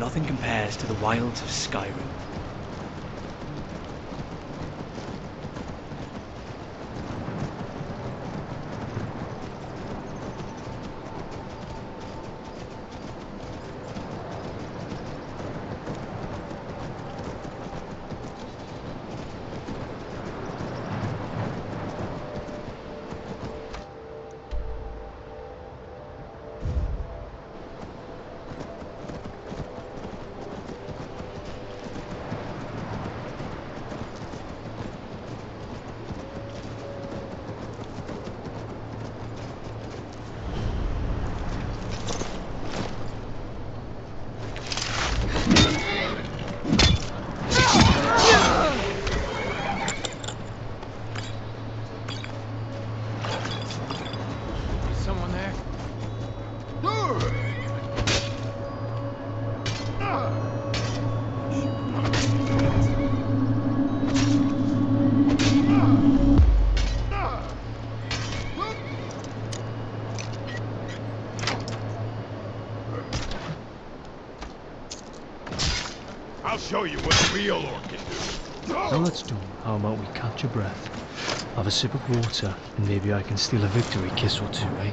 nothing compares to the wilds of Skyrim. I'll show you what a real orc can do. Now let's do. How about we catch your breath, have a sip of water, and maybe I can steal a victory kiss or two, eh?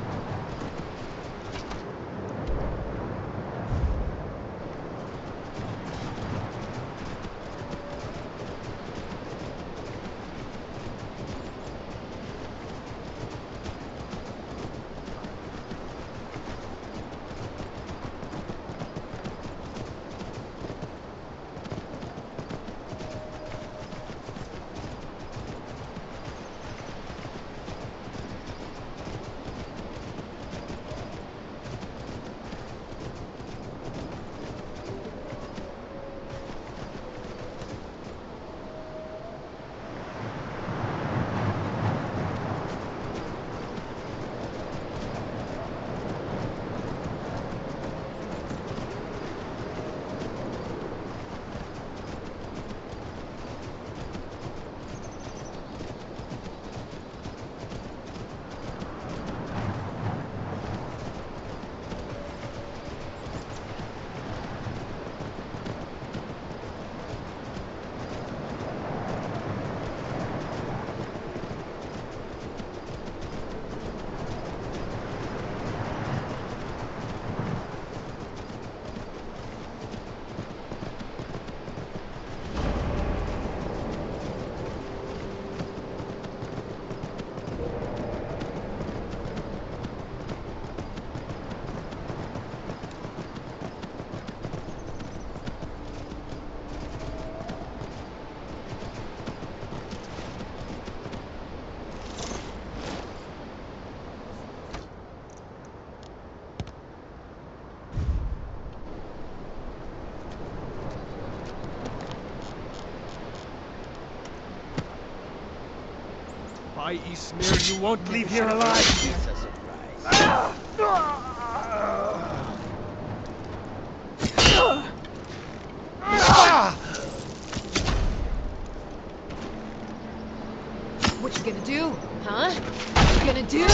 By Ysmir, you won't leave here alive! What you gonna do? Huh? What you gonna do?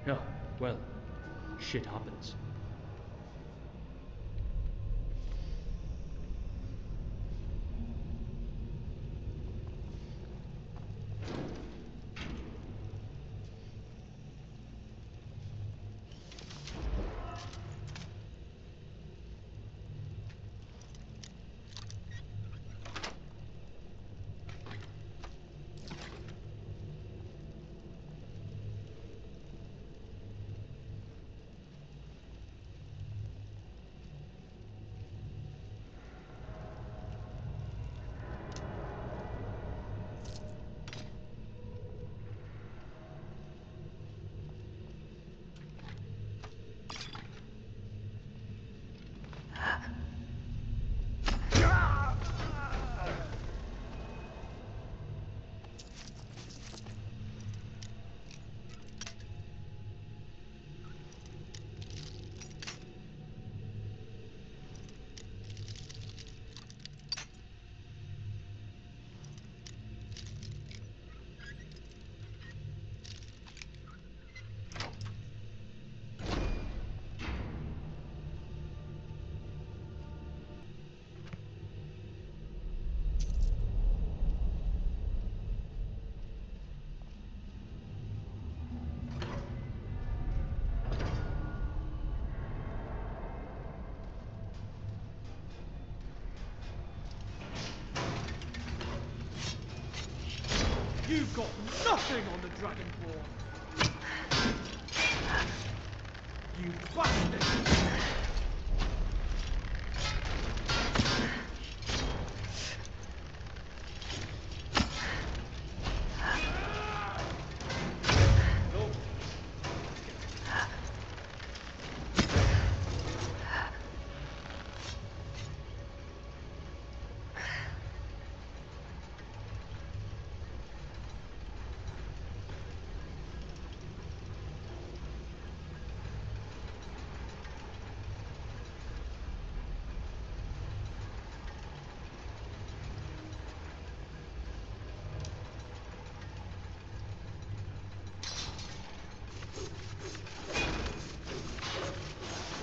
Yeah, well, shit happens. You've got nothing on the Dragonborn! You bastard!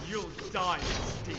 You'll die instead.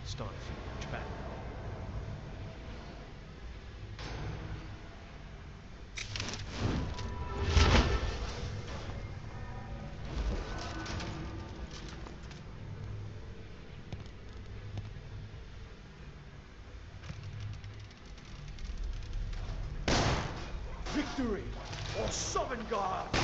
Starting to feel much better now. Victory or Sovngarde!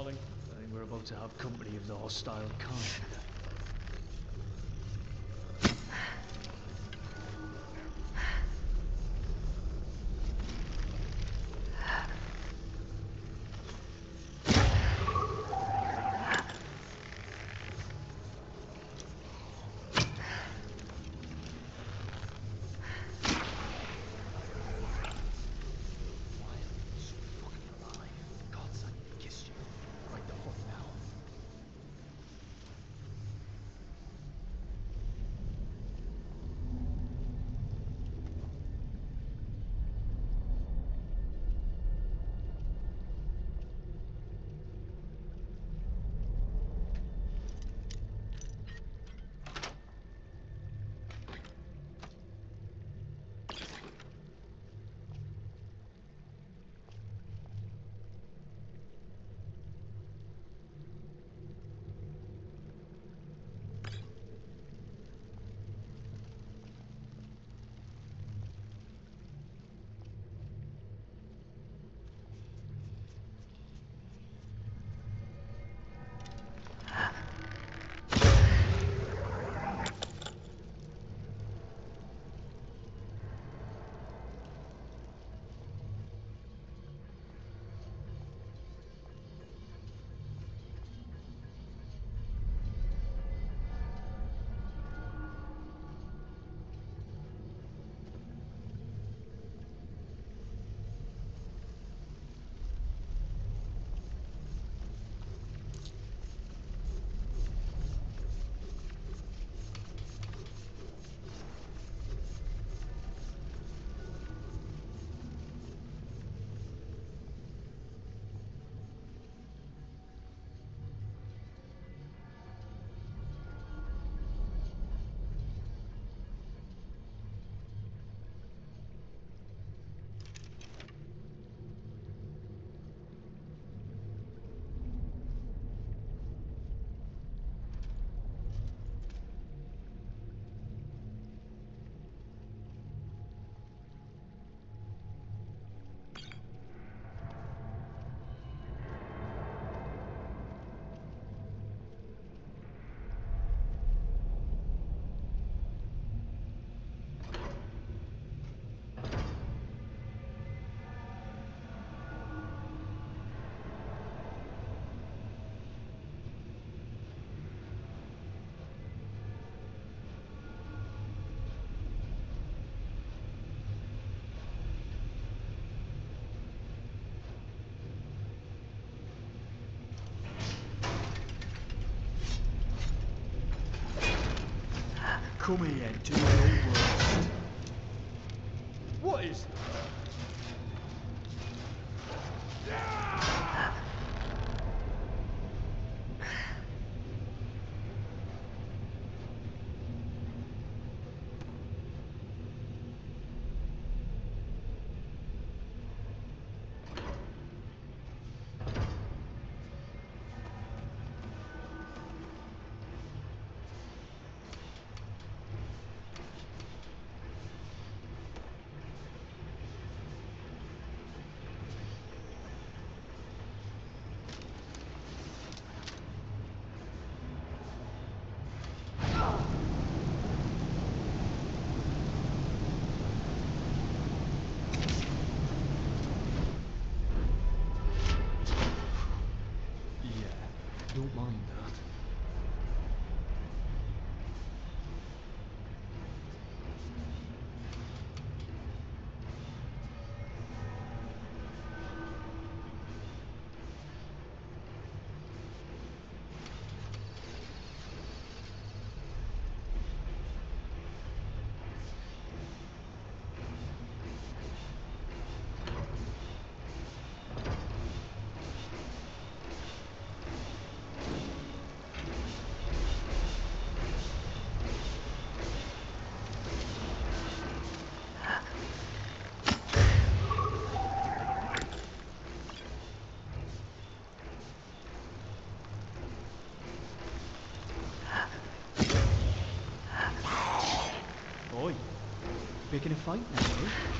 calling? I think we're about to have company of the hostile kind. Come here and do your worst. What is... Don't mind that. Oi, picking a fight now, eh?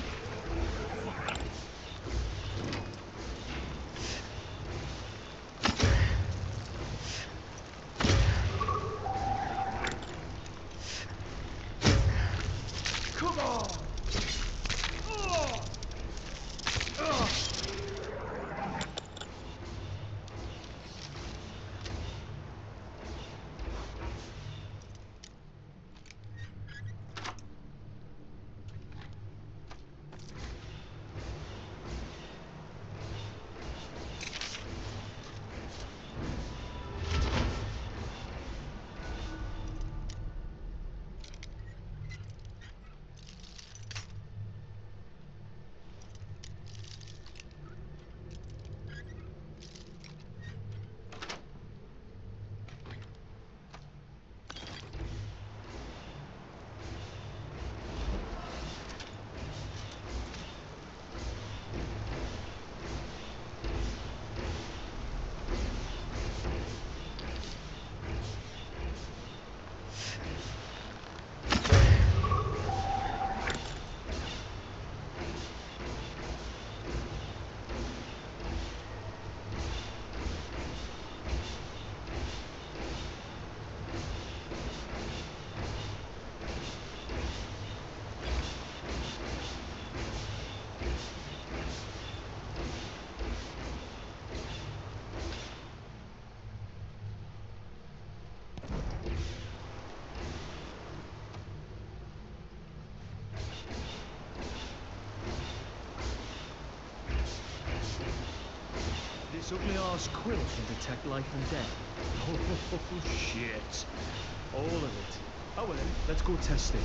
Suddenly ask Quill can detect life and death. Oh, shit. All of it. Oh, well then, let's go test it.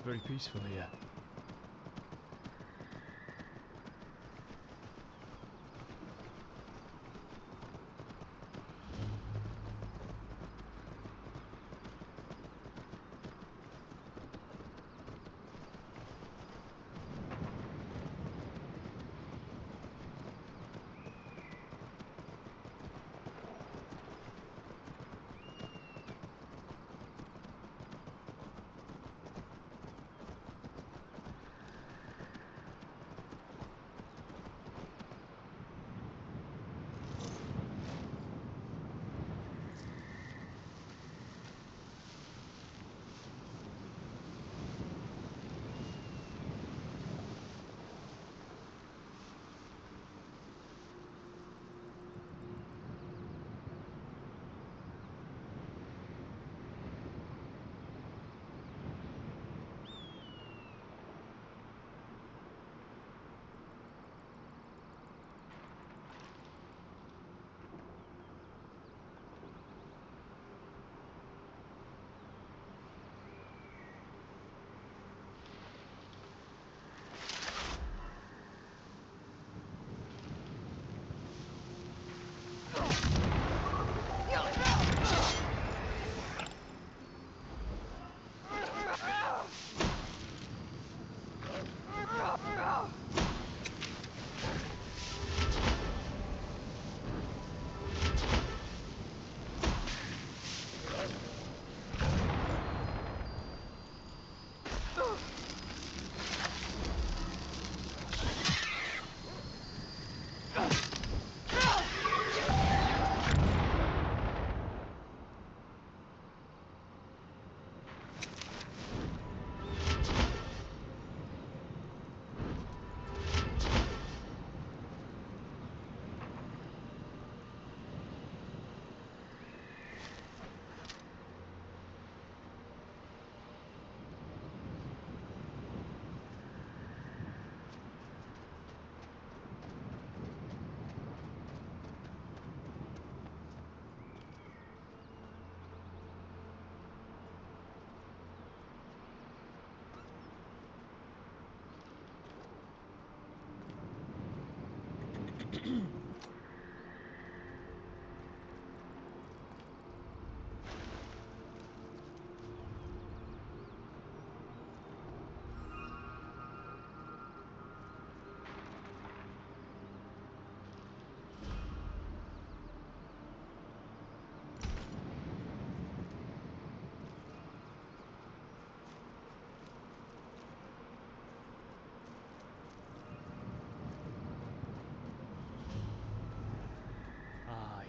Very peaceful here.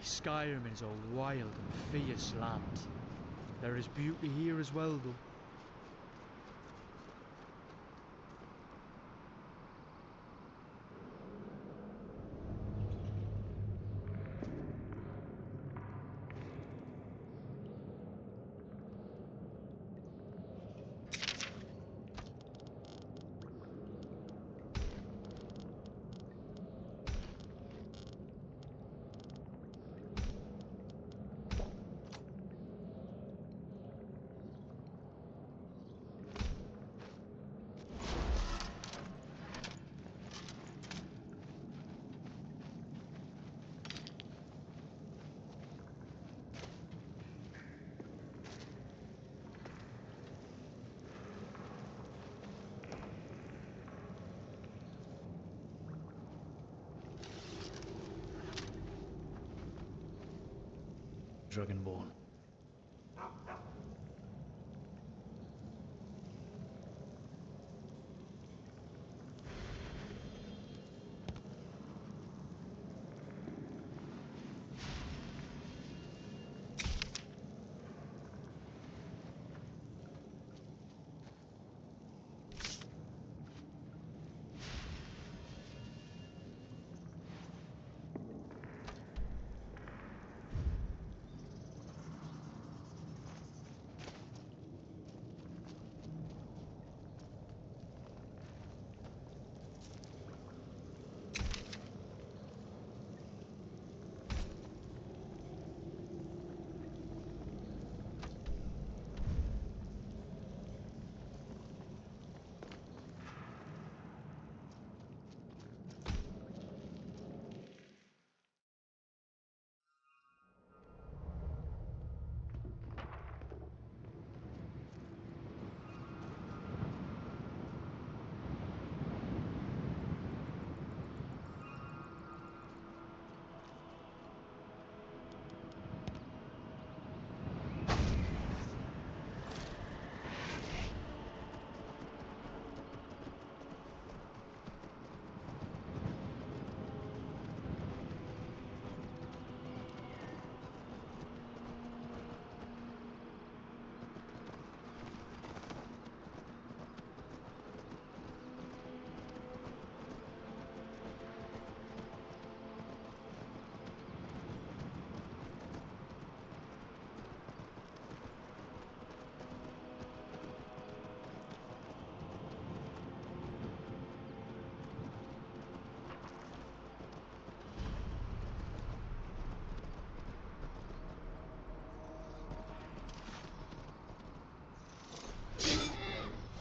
Skyrim is a wild and fierce land. There is beauty here as well, though. Dragonborn.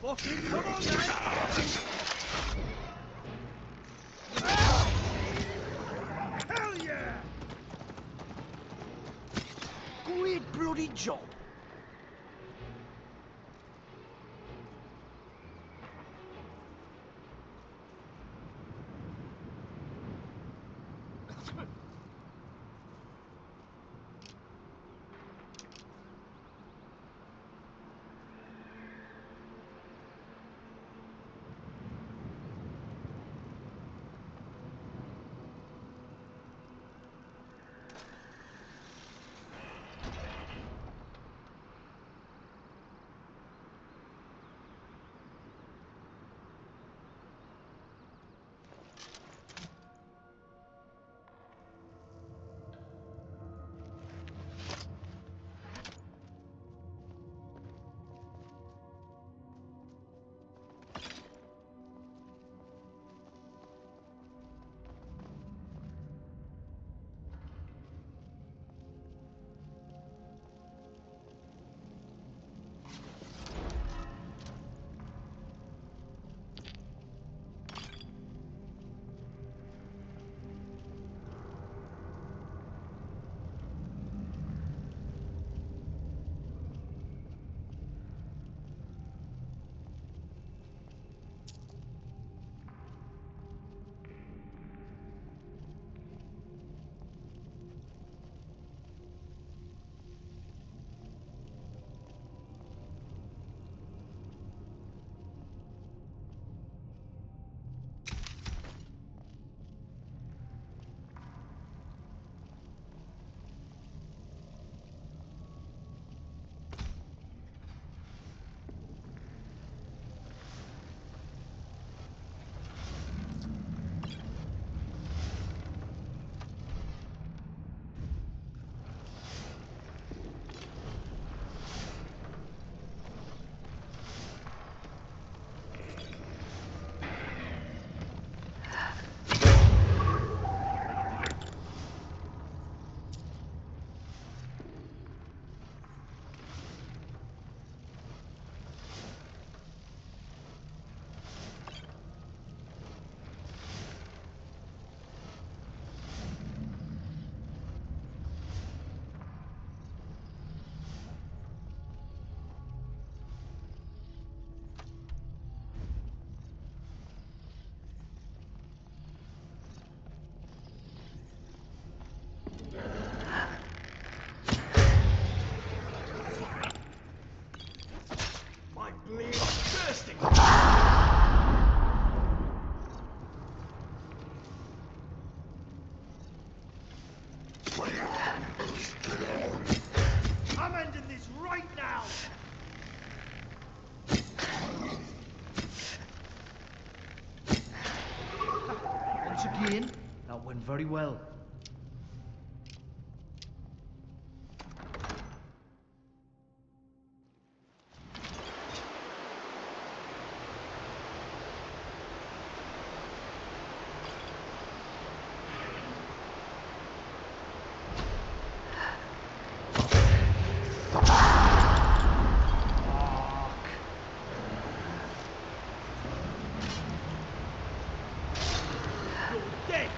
Fucking come on, then! Hell yeah! Great bloody job! went very well. You're dead!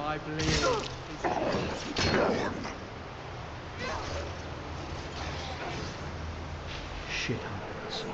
my blade is shit happens.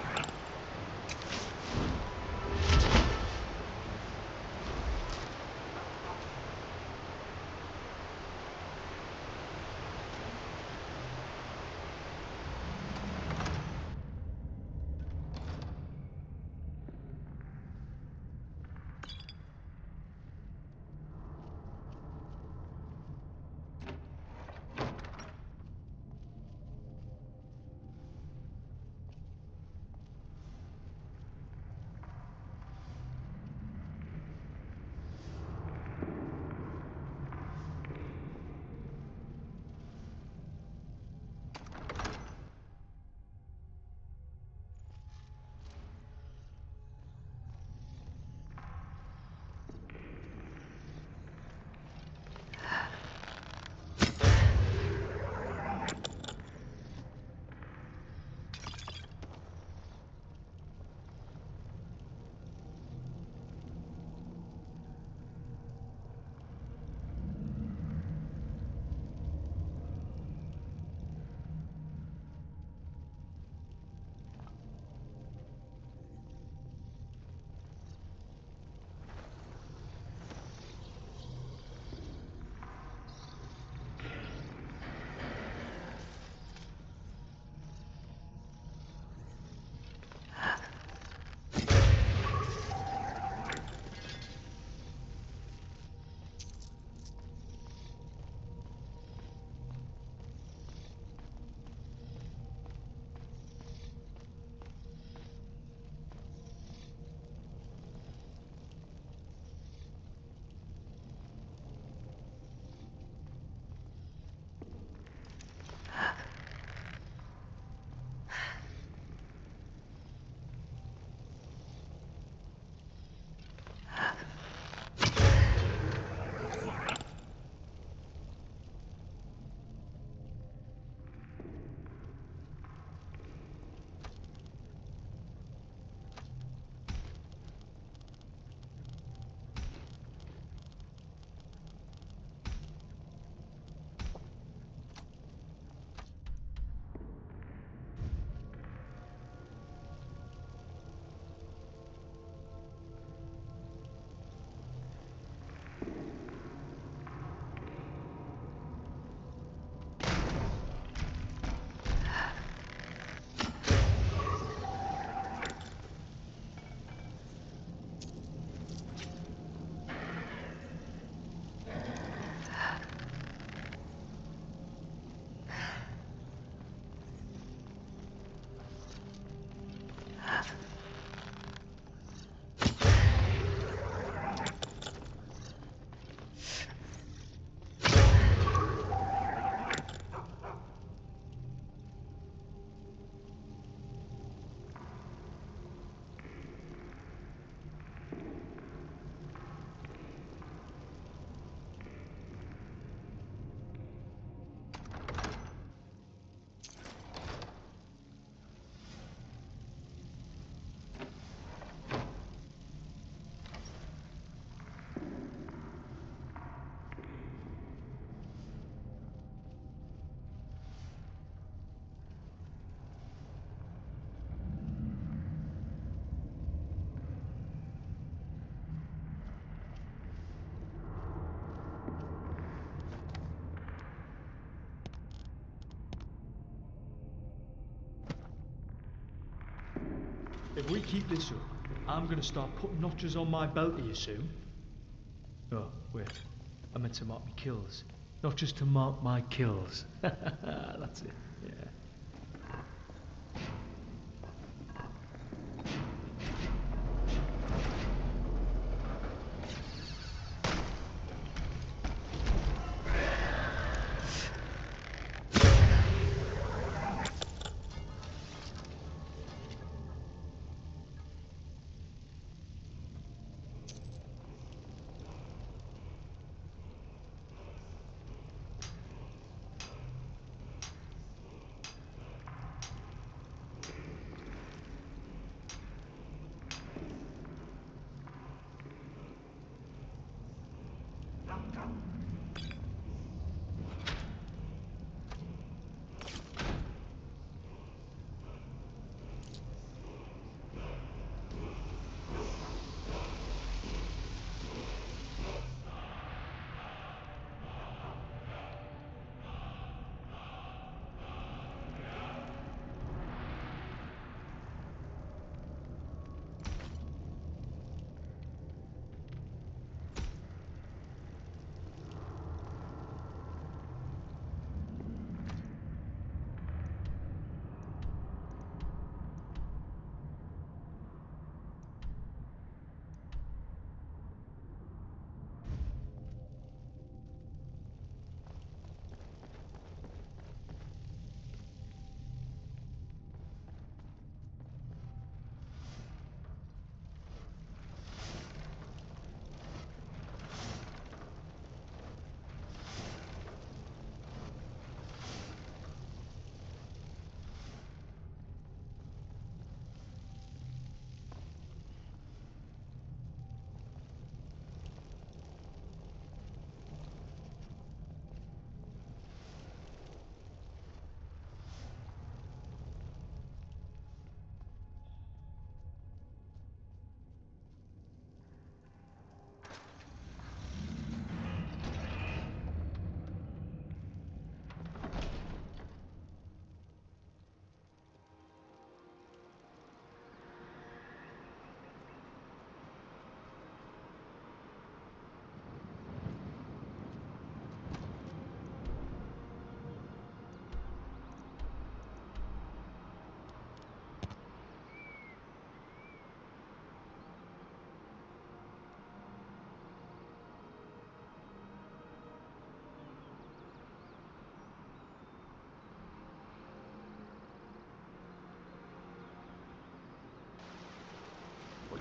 If we keep this up, I'm gonna start putting notches on my belt here soon. Oh, wait. I meant to mark my kills. Not just to mark my kills. That's it, yeah.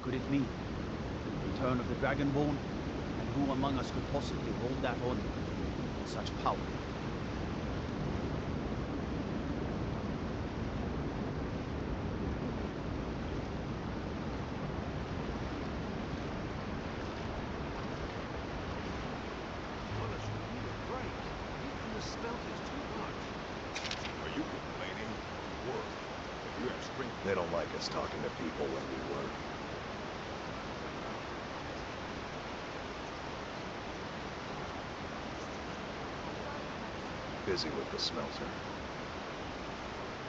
Could it mean the return of the Dragonborn? And who among us could possibly hold that on with such power? Are you complaining? Or if you have strength, they don't like us talking to people when we work. Busy with the smelter.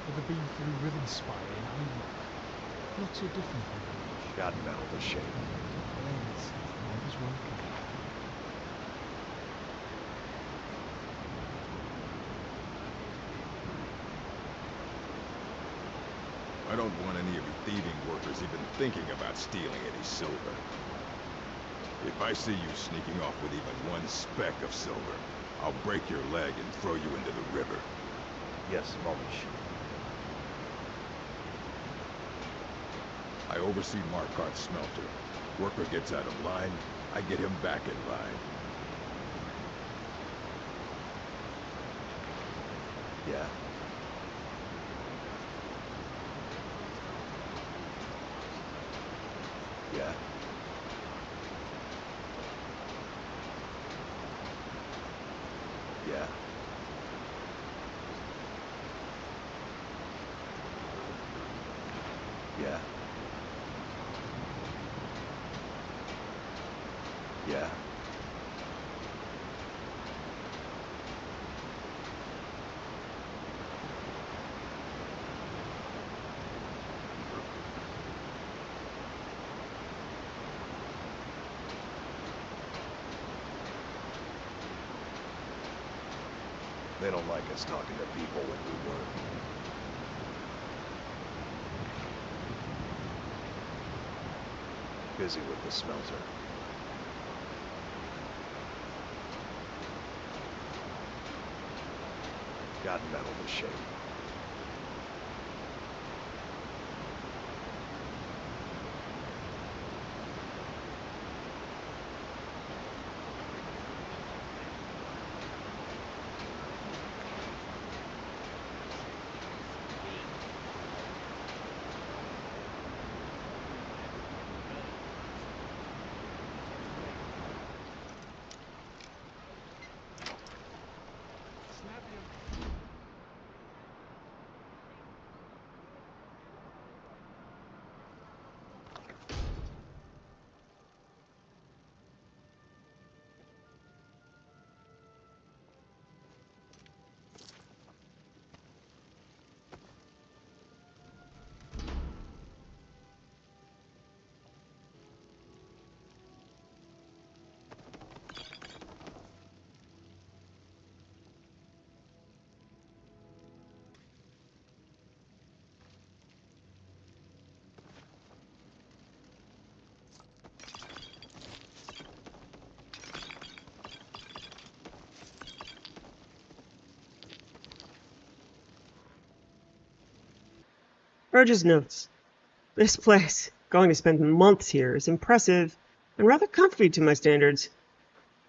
Ever been through Rivenspire in Highmark? Not so different from Village. Got metal to shape. Yes, always welcome. I don't want any of you thieving workers even thinking about stealing any silver. If I see you sneaking off with even one speck of silver, I'll break your leg and throw you into the river. Yes, Mulch. I oversee Markarth's smelter. Worker gets out of line, I get him back in line. Yeah. Yeah. Yeah. Yeah. Yeah. They don't like us talking to people when we work. Busy with the smelter. Got metal to shape. Burgess notes, this place, going to spend months here, is impressive and rather comfy to my standards.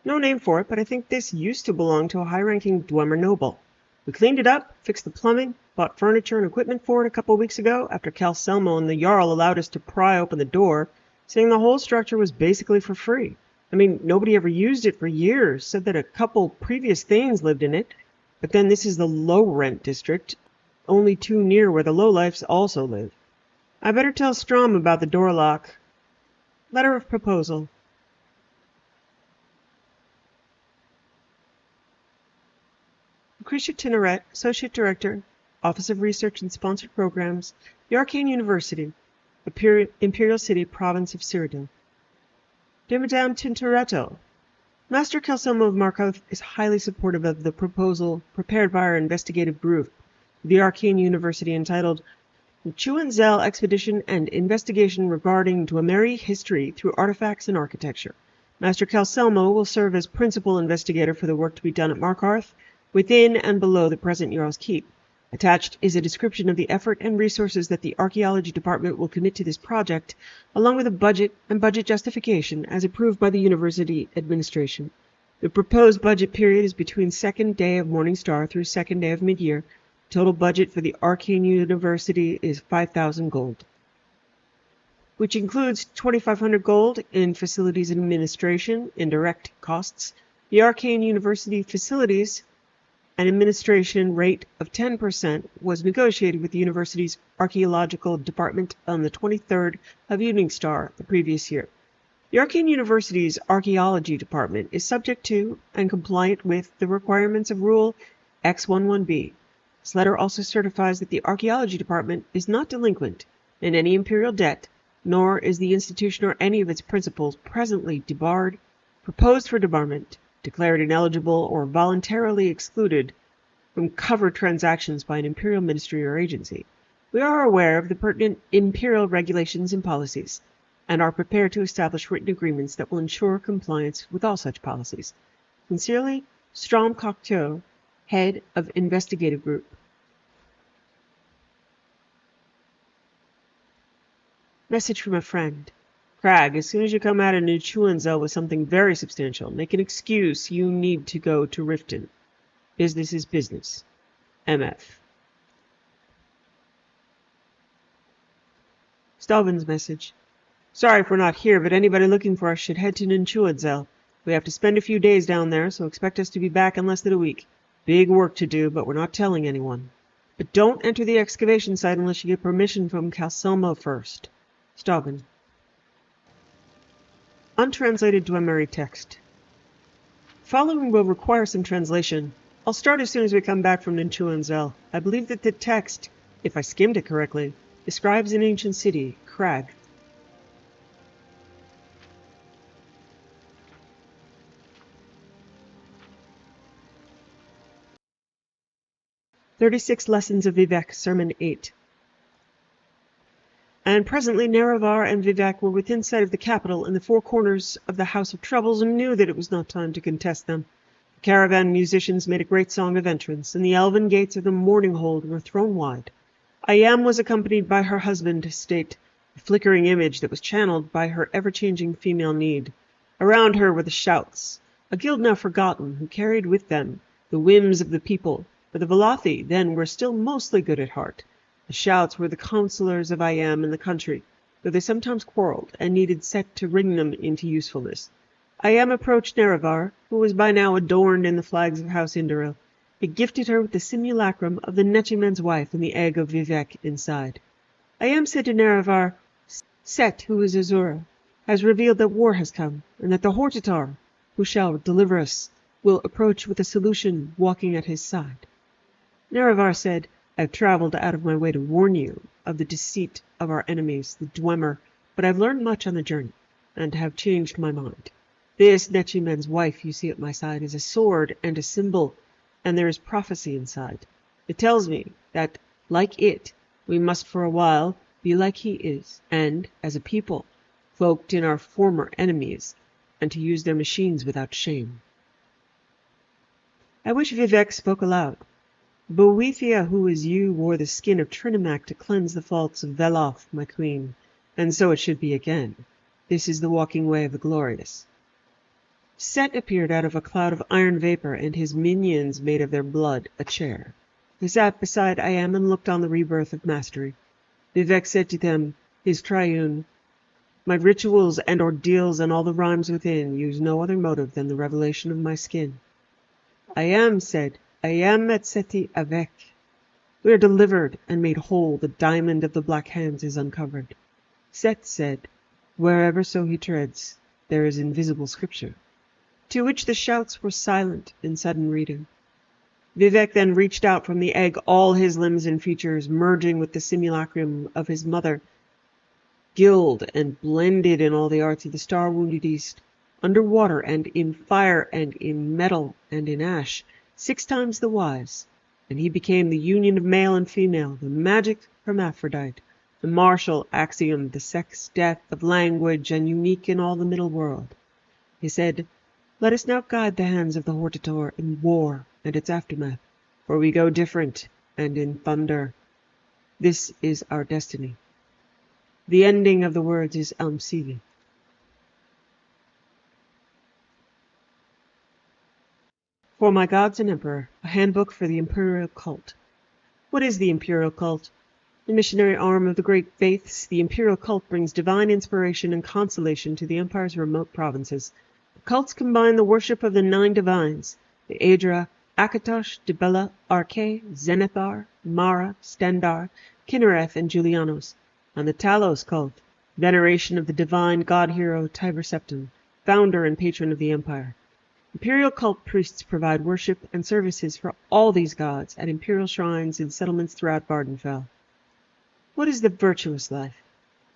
No name for it, but I think this used to belong to a high-ranking Dwemer noble. We cleaned it up, fixed the plumbing, bought furniture and equipment for it a couple of weeks ago after Calselmo and the Jarl allowed us to pry open the door, saying the whole structure was basically for free. I mean, nobody ever used it for years, said that a couple previous Thanes lived in it. But then this is the low-rent district, only too near where the lowlifes also live. I better tell Strom about the door lock. Letter of proposal. Lucretia Tinneret, Associate Director, Office of Research and Sponsored Programs, The Arcane University, Imperial City, Province of Cyrodiil. Dear Madame Tintoretto, Master Calselmo of Markarth is highly supportive of the proposal prepared by our investigative group, the Arcane University, entitled Chuanzel Expedition and Investigation Regarding Dwemeri History Through Artifacts and Architecture. Master Calselmo will serve as principal investigator for the work to be done at Markarth, within and below the present Jarl's Keep. Attached is a description of the effort and resources that the Archaeology Department will commit to this project, along with a budget and budget justification as approved by the University Administration. The proposed budget period is between 2nd day of Morning Star through 2nd day of Mid-Year. Total budget for the Arcane University is 5,000 gold, which includes 2,500 gold in facilities and administration and direct costs. The Arcane University facilities an administration rate of 10% was negotiated with the university's archaeological department on the 23rd of Evening Star the previous year. The Arcane University's archaeology department is subject to and compliant with the requirements of Rule X11B. This letter also certifies that the archaeology department is not delinquent in any imperial debt, nor is the institution or any of its principals presently debarred, proposed for debarment, declared ineligible, or voluntarily excluded from covered transactions by an imperial ministry or agency. We are aware of the pertinent imperial regulations and policies, and are prepared to establish written agreements that will ensure compliance with all such policies. Sincerely, Strom Cocteau, Head of Investigative Group. Message from a friend. Crag, as soon as you come out of New Chuanzel with something very substantial, make an excuse you need to go to Riften. Business is business. MF. Stalvin's message. Sorry if we're not here, but anybody looking for us should head to Ninchuadzel. We have to spend a few days down there, so expect us to be back in less than a week. Big work to do, but we're not telling anyone. But don't enter the excavation site unless you get permission from Calselmo first. Stalvin. Untranslated Dwemer text. Following will require some translation. I'll start as soon as we come back from Ninchuanzel. I believe that the text, if I skimmed it correctly, describes an ancient city, Crag. "36 Lessons of Vivek, Sermon 8. And presently Nerevar and Vivek were within sight of the capital in the four corners of the House of Troubles, and knew that it was not time to contest them. The caravan musicians made a great song of entrance, and the elven gates of the mourning hold were thrown wide. Ayam was accompanied by her husband, State, a flickering image that was channeled by her ever-changing female need. Around her were the shouts, a guild now forgotten, who carried with them the whims of the people, for the Velothi then were still mostly good at heart. The shouts were the counsellors of Ayam in the country, though they sometimes quarrelled, and needed Set to ring them into usefulness. Ayam approached Nerevar, who was by now adorned in the flags of House Indoril. He gifted her with the simulacrum of the Nechimen's wife and the egg of Vivek inside. Ayam said to Nerevar, Set, who is Azura, has revealed that war has come, and that the Hortatar, who shall deliver us, will approach with a solution walking at his side. Nerevar said, I have travelled out of my way to warn you of the deceit of our enemies, the Dwemer, but I have learned much on the journey, and have changed my mind. This Nechimen's wife you see at my side is a sword and a symbol, and there is prophecy inside. It tells me that, like it, we must for a while be like he is, and, as a people, cloaked in our former enemies, and to use their machines without shame. I wish Vivek spoke aloud. Boethia, who is you, wore the skin of Trinimac to cleanse the faults of Veloth, my queen, and so it should be again. This is the walking way of the glorious. Set appeared out of a cloud of iron vapour, and his minions made of their blood a chair. They sat beside Ayam and looked on the rebirth of mastery. Vivek said to them, his triune, My rituals and ordeals and all the rhymes within use no other motive than the revelation of my skin. Ayam said, Ayam et seti avec. We are delivered and made whole. The diamond of the black hands is uncovered. Set said, Wherever so he treads, there is invisible scripture. To which the shouts were silent in sudden reading. Vivek then reached out from the egg, all his limbs and features merging with the simulacrum of his mother, gilded and blended in all the arts of the star-wounded East, under water and in fire and in metal and in ash, 6 times the wise, and he became the union of male and female, the magic hermaphrodite, the martial axiom, the sex death of language, and unique in all the middle world. He said, Let us now guide the hands of the Hortator in war and its aftermath, for we go different, and in thunder. This is our destiny. The ending of the words is Elmsivi. For my gods and emperor, a handbook for the imperial cult. What is the imperial cult? The missionary arm of the great faiths, the imperial cult brings divine inspiration and consolation to the empire's remote provinces. The cults combine the worship of the 9 divines, the Aedra, Akatosh, Dibella, Arche, Zenithar, Mara, Stendar, Kinnereth, and Julianos, and the Talos cult, veneration of the divine god-hero Tiber Septim, founder and patron of the empire. Imperial cult priests provide worship and services for all these gods at imperial shrines in settlements throughout Vardenfell. What is the virtuous life?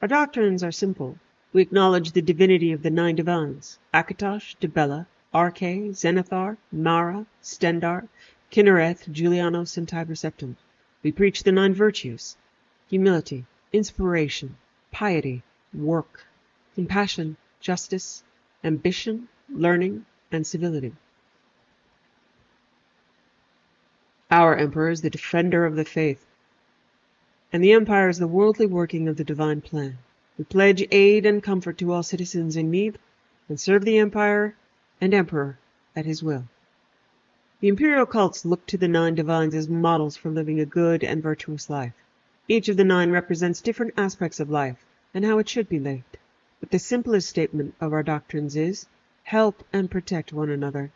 Our doctrines are simple. We acknowledge the divinity of the 9 divines, Akatosh, Dibella, Arche, Zenithar, Mara, Stendar, Kinnereth, Julianos, and Tiber Septim. We preach the 9 virtues: humility, inspiration, piety, work, compassion, justice, ambition, learning, and civility. Our emperor is the defender of the faith, and the empire is the worldly working of the divine plan. We pledge aid and comfort to all citizens in need, and serve the empire and emperor at his will. The imperial cults look to the 9 divines as models for living a good and virtuous life. Each of the 9 represents different aspects of life and how it should be lived. But the simplest statement of our doctrines is, help and protect one another.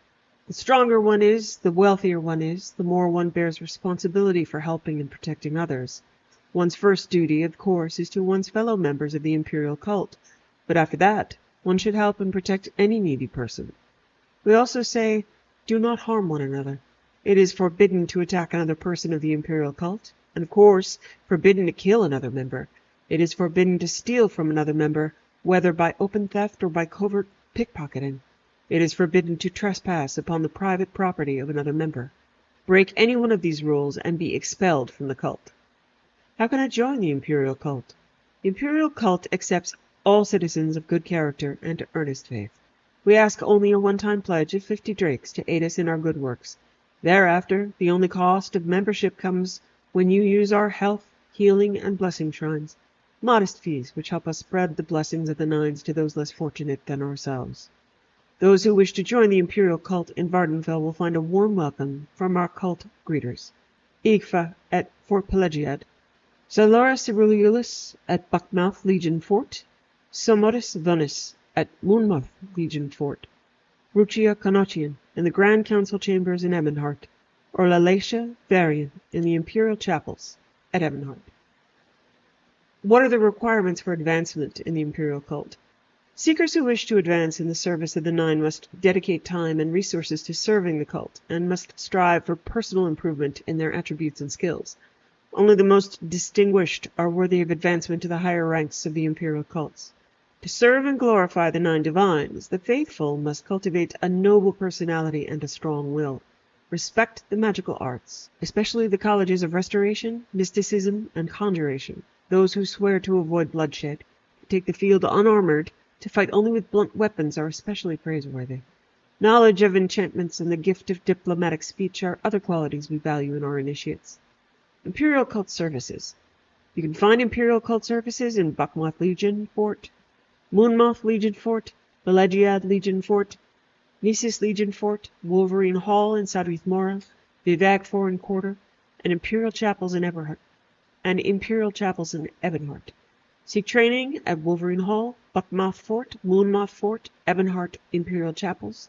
The stronger one is, the wealthier one is, the more one bears responsibility for helping and protecting others. One's first duty, of course, is to one's fellow members of the imperial cult, but after that, one should help and protect any needy person. We also say, do not harm one another. It is forbidden to attack another person of the imperial cult, and of course, forbidden to kill another member. It is forbidden to steal from another member, whether by open theft or by covert pickpocketing. It is forbidden to trespass upon the private property of another member. Break any one of these rules and be expelled from the cult. How can I join the imperial cult? The imperial cult accepts all citizens of good character and to earnest faith. We ask only a one-time pledge of 50 drakes to aid us in our good works. Thereafter, the only cost of membership comes when you use our health, healing, and blessing shrines. Modest fees which help us spread the blessings of the 9s to those less fortunate than ourselves. Those who wish to join the imperial cult in Vardenfell will find a warm welcome from our cult greeters. Igfa at Fort Pelagiad, Zalora Ceruleus at Buckmouth Legion Fort, Somodus Vunus at Moonmouth Legion Fort, Ruchia Conochian in the Grand Council Chambers in Ebonheart, or Lalatia Varian in the Imperial Chapels at Ebonheart. What are the requirements for advancement in the imperial cult? Seekers who wish to advance in the service of the 9 must dedicate time and resources to serving the cult, and must strive for personal improvement in their attributes and skills. Only the most distinguished are worthy of advancement to the higher ranks of the imperial cults. To serve and glorify the 9 divines, the faithful must cultivate a noble personality and a strong will. Respect the magical arts, especially the colleges of restoration, mysticism, and conjuration. Those who swear to avoid bloodshed, to take the field unarmored, to fight only with blunt weapons are especially praiseworthy. Knowledge of enchantments and the gift of diplomatic speech are other qualities we value in our initiates. Imperial Cult Services. You can find Imperial Cult Services in Buckmouth Legion Fort, Moonmouth Legion Fort, Belegiad Legion Fort, Nisus Legion Fort, Wolverine Hall in Sadrith Mora, Vivag Foreign Quarter, and Imperial Chapels in Ebonheart. Seek training at Wolverine Hall, Buckmouth Fort, Moonmouth Fort, Ebonheart Imperial Chapels,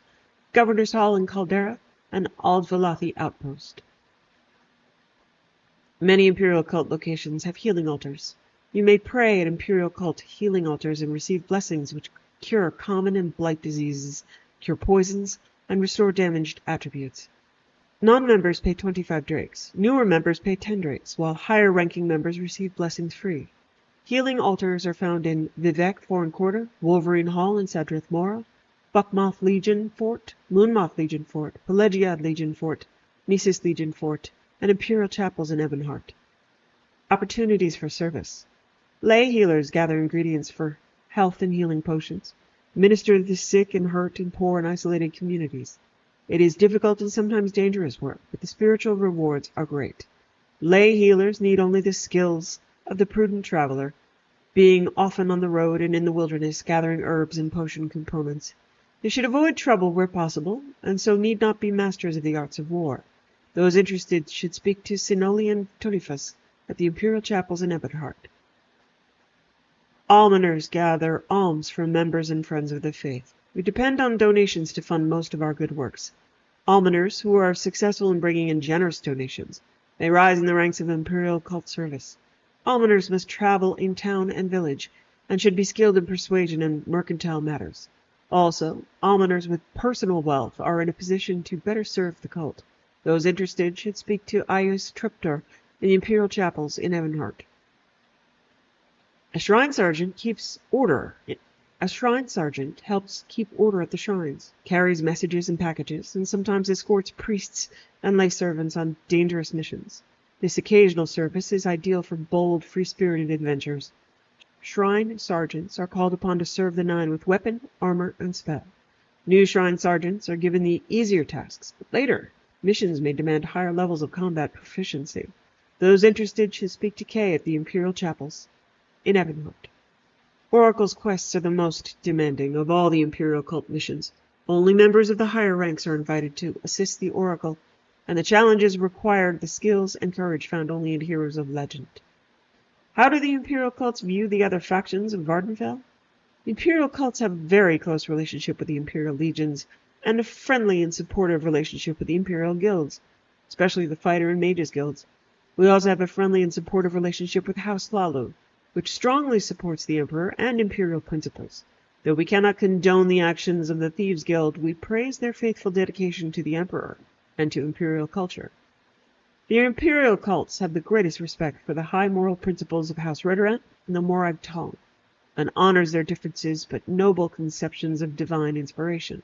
Governor's Hall in Caldera, and Aldvalathi Outpost. Many Imperial Cult locations have healing altars. You may pray at Imperial Cult healing altars and receive blessings which cure common and blight diseases, cure poisons, and restore damaged attributes. Non-members pay 25 drakes. Newer members pay 10 drakes, while higher-ranking members receive blessings free. Healing altars are found in Vivek Foreign Quarter, Wolverine Hall in Sadrith Mora, Buckmouth Legion Fort, Moonmouth Legion Fort, Pelagiad Legion Fort, Nisus Legion Fort, and Imperial Chapels in Ebonheart. Opportunities for service. Lay healers gather ingredients for health and healing potions, minister to the sick and hurt in poor and isolated communities. It is difficult and sometimes dangerous work, but the spiritual rewards are great. Lay healers need only the skills of the prudent traveler, being often on the road and in the wilderness gathering herbs and potion components. They should avoid trouble where possible, and so need not be masters of the arts of war. Those interested should speak to Sinolian Tonifus at the Imperial Chapels in Ebonheart. Almoners gather alms from members and friends of the faith. We depend on donations to fund most of our good works. Almoners, who are successful in bringing in generous donations, may rise in the ranks of Imperial cult service. Almoners must travel in town and village, and should be skilled in persuasion and mercantile matters. Also, almoners with personal wealth are in a position to better serve the cult. Those interested should speak to Aius Triptor in the Imperial Chapels in Ebonheart. A shrine sergeant keeps order. A shrine sergeant helps keep order at the shrines, carries messages and packages, and sometimes escorts priests and lay servants on dangerous missions. This occasional service is ideal for bold, free-spirited adventures. Shrine sergeants are called upon to serve the Nine with weapon, armor, and spell. New shrine sergeants are given the easier tasks, but later, missions may demand higher levels of combat proficiency. Those interested should speak to Kay at the Imperial Chapels in Ragnvald. Oracle's quests are the most demanding of all the Imperial cult missions. Only members of the higher ranks are invited to assist the Oracle, and the challenges require the skills and courage found only in heroes of legend. How do the Imperial cults view the other factions of Vardenfell? The Imperial cults have a very close relationship with the Imperial legions, and a friendly and supportive relationship with the Imperial guilds, especially the Fighter and Mages guilds. We also have a friendly and supportive relationship with House Lalu, which strongly supports the Emperor and Imperial principles. Though we cannot condone the actions of the Thieves' Guild, we praise their faithful dedication to the Emperor and to Imperial culture. The Imperial cults have the greatest respect for the high moral principles of House Redoran and the Morag Tong, and honors their differences but noble conceptions of divine inspiration.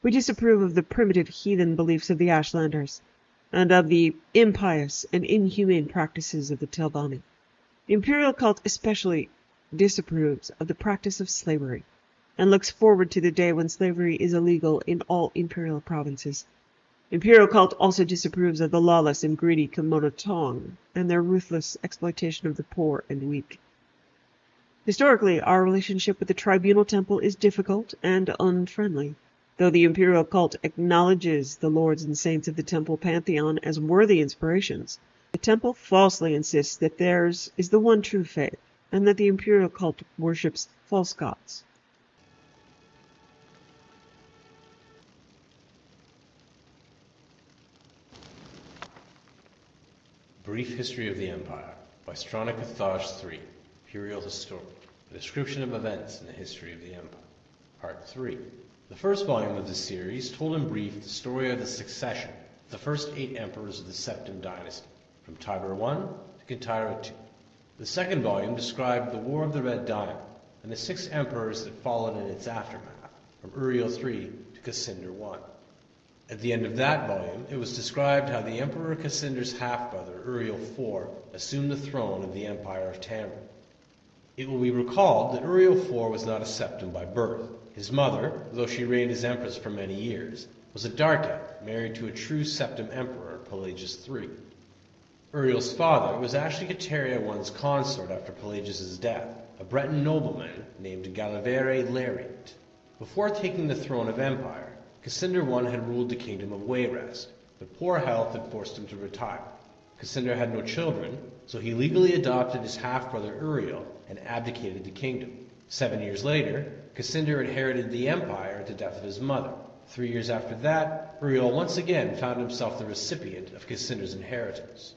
We disapprove of the primitive heathen beliefs of the Ashlanders, and of the impious and inhumane practices of the Telvanni. The Imperial cult especially disapproves of the practice of slavery, and looks forward to the day when slavery is illegal in all Imperial provinces. Imperial cult also disapproves of the lawless and greedy Kimono Tong, and their ruthless exploitation of the poor and weak. Historically, our relationship with the Tribunal Temple is difficult and unfriendly. Though the Imperial cult acknowledges the lords and saints of the Temple pantheon as worthy inspirations, the Temple falsely insists that theirs is the one true faith, and that the Imperial cult worships false gods. Brief History of the Empire by Stronica Thash III, Imperial Historian. A description of events in the history of the Empire. Part 3. The first volume of this series told in brief the story of the succession of the first 8 emperors of the Septim dynasty, from Tiber I to Kintira II. The second volume described the War of the Red Diamond and the 6 emperors that followed in its aftermath, from Uriel III to Cassinder I. At the end of that volume, it was described how the Emperor Cassinder's half-brother, Uriel IV, assumed the throne of the Empire of Tamriel. It will be recalled that Uriel IV was not a Septim by birth. His mother, though she reigned as empress for many years, was a Dark-Elf married to a true Septim Emperor, Pelagius III. Uriel's father was actually Cateria I's consort after Pelagius's death, a Breton nobleman named Galivere Lariant. Before taking the throne of Empire, Cassinder I had ruled the kingdom of Wayrest, but poor health had forced him to retire. Cassinder had no children, so he legally adopted his half-brother Uriel and abdicated the kingdom. 7 years later, Cassinder inherited the empire at the death of his mother. 3 years after that, Uriel once again found himself the recipient of Cassinder's inheritance.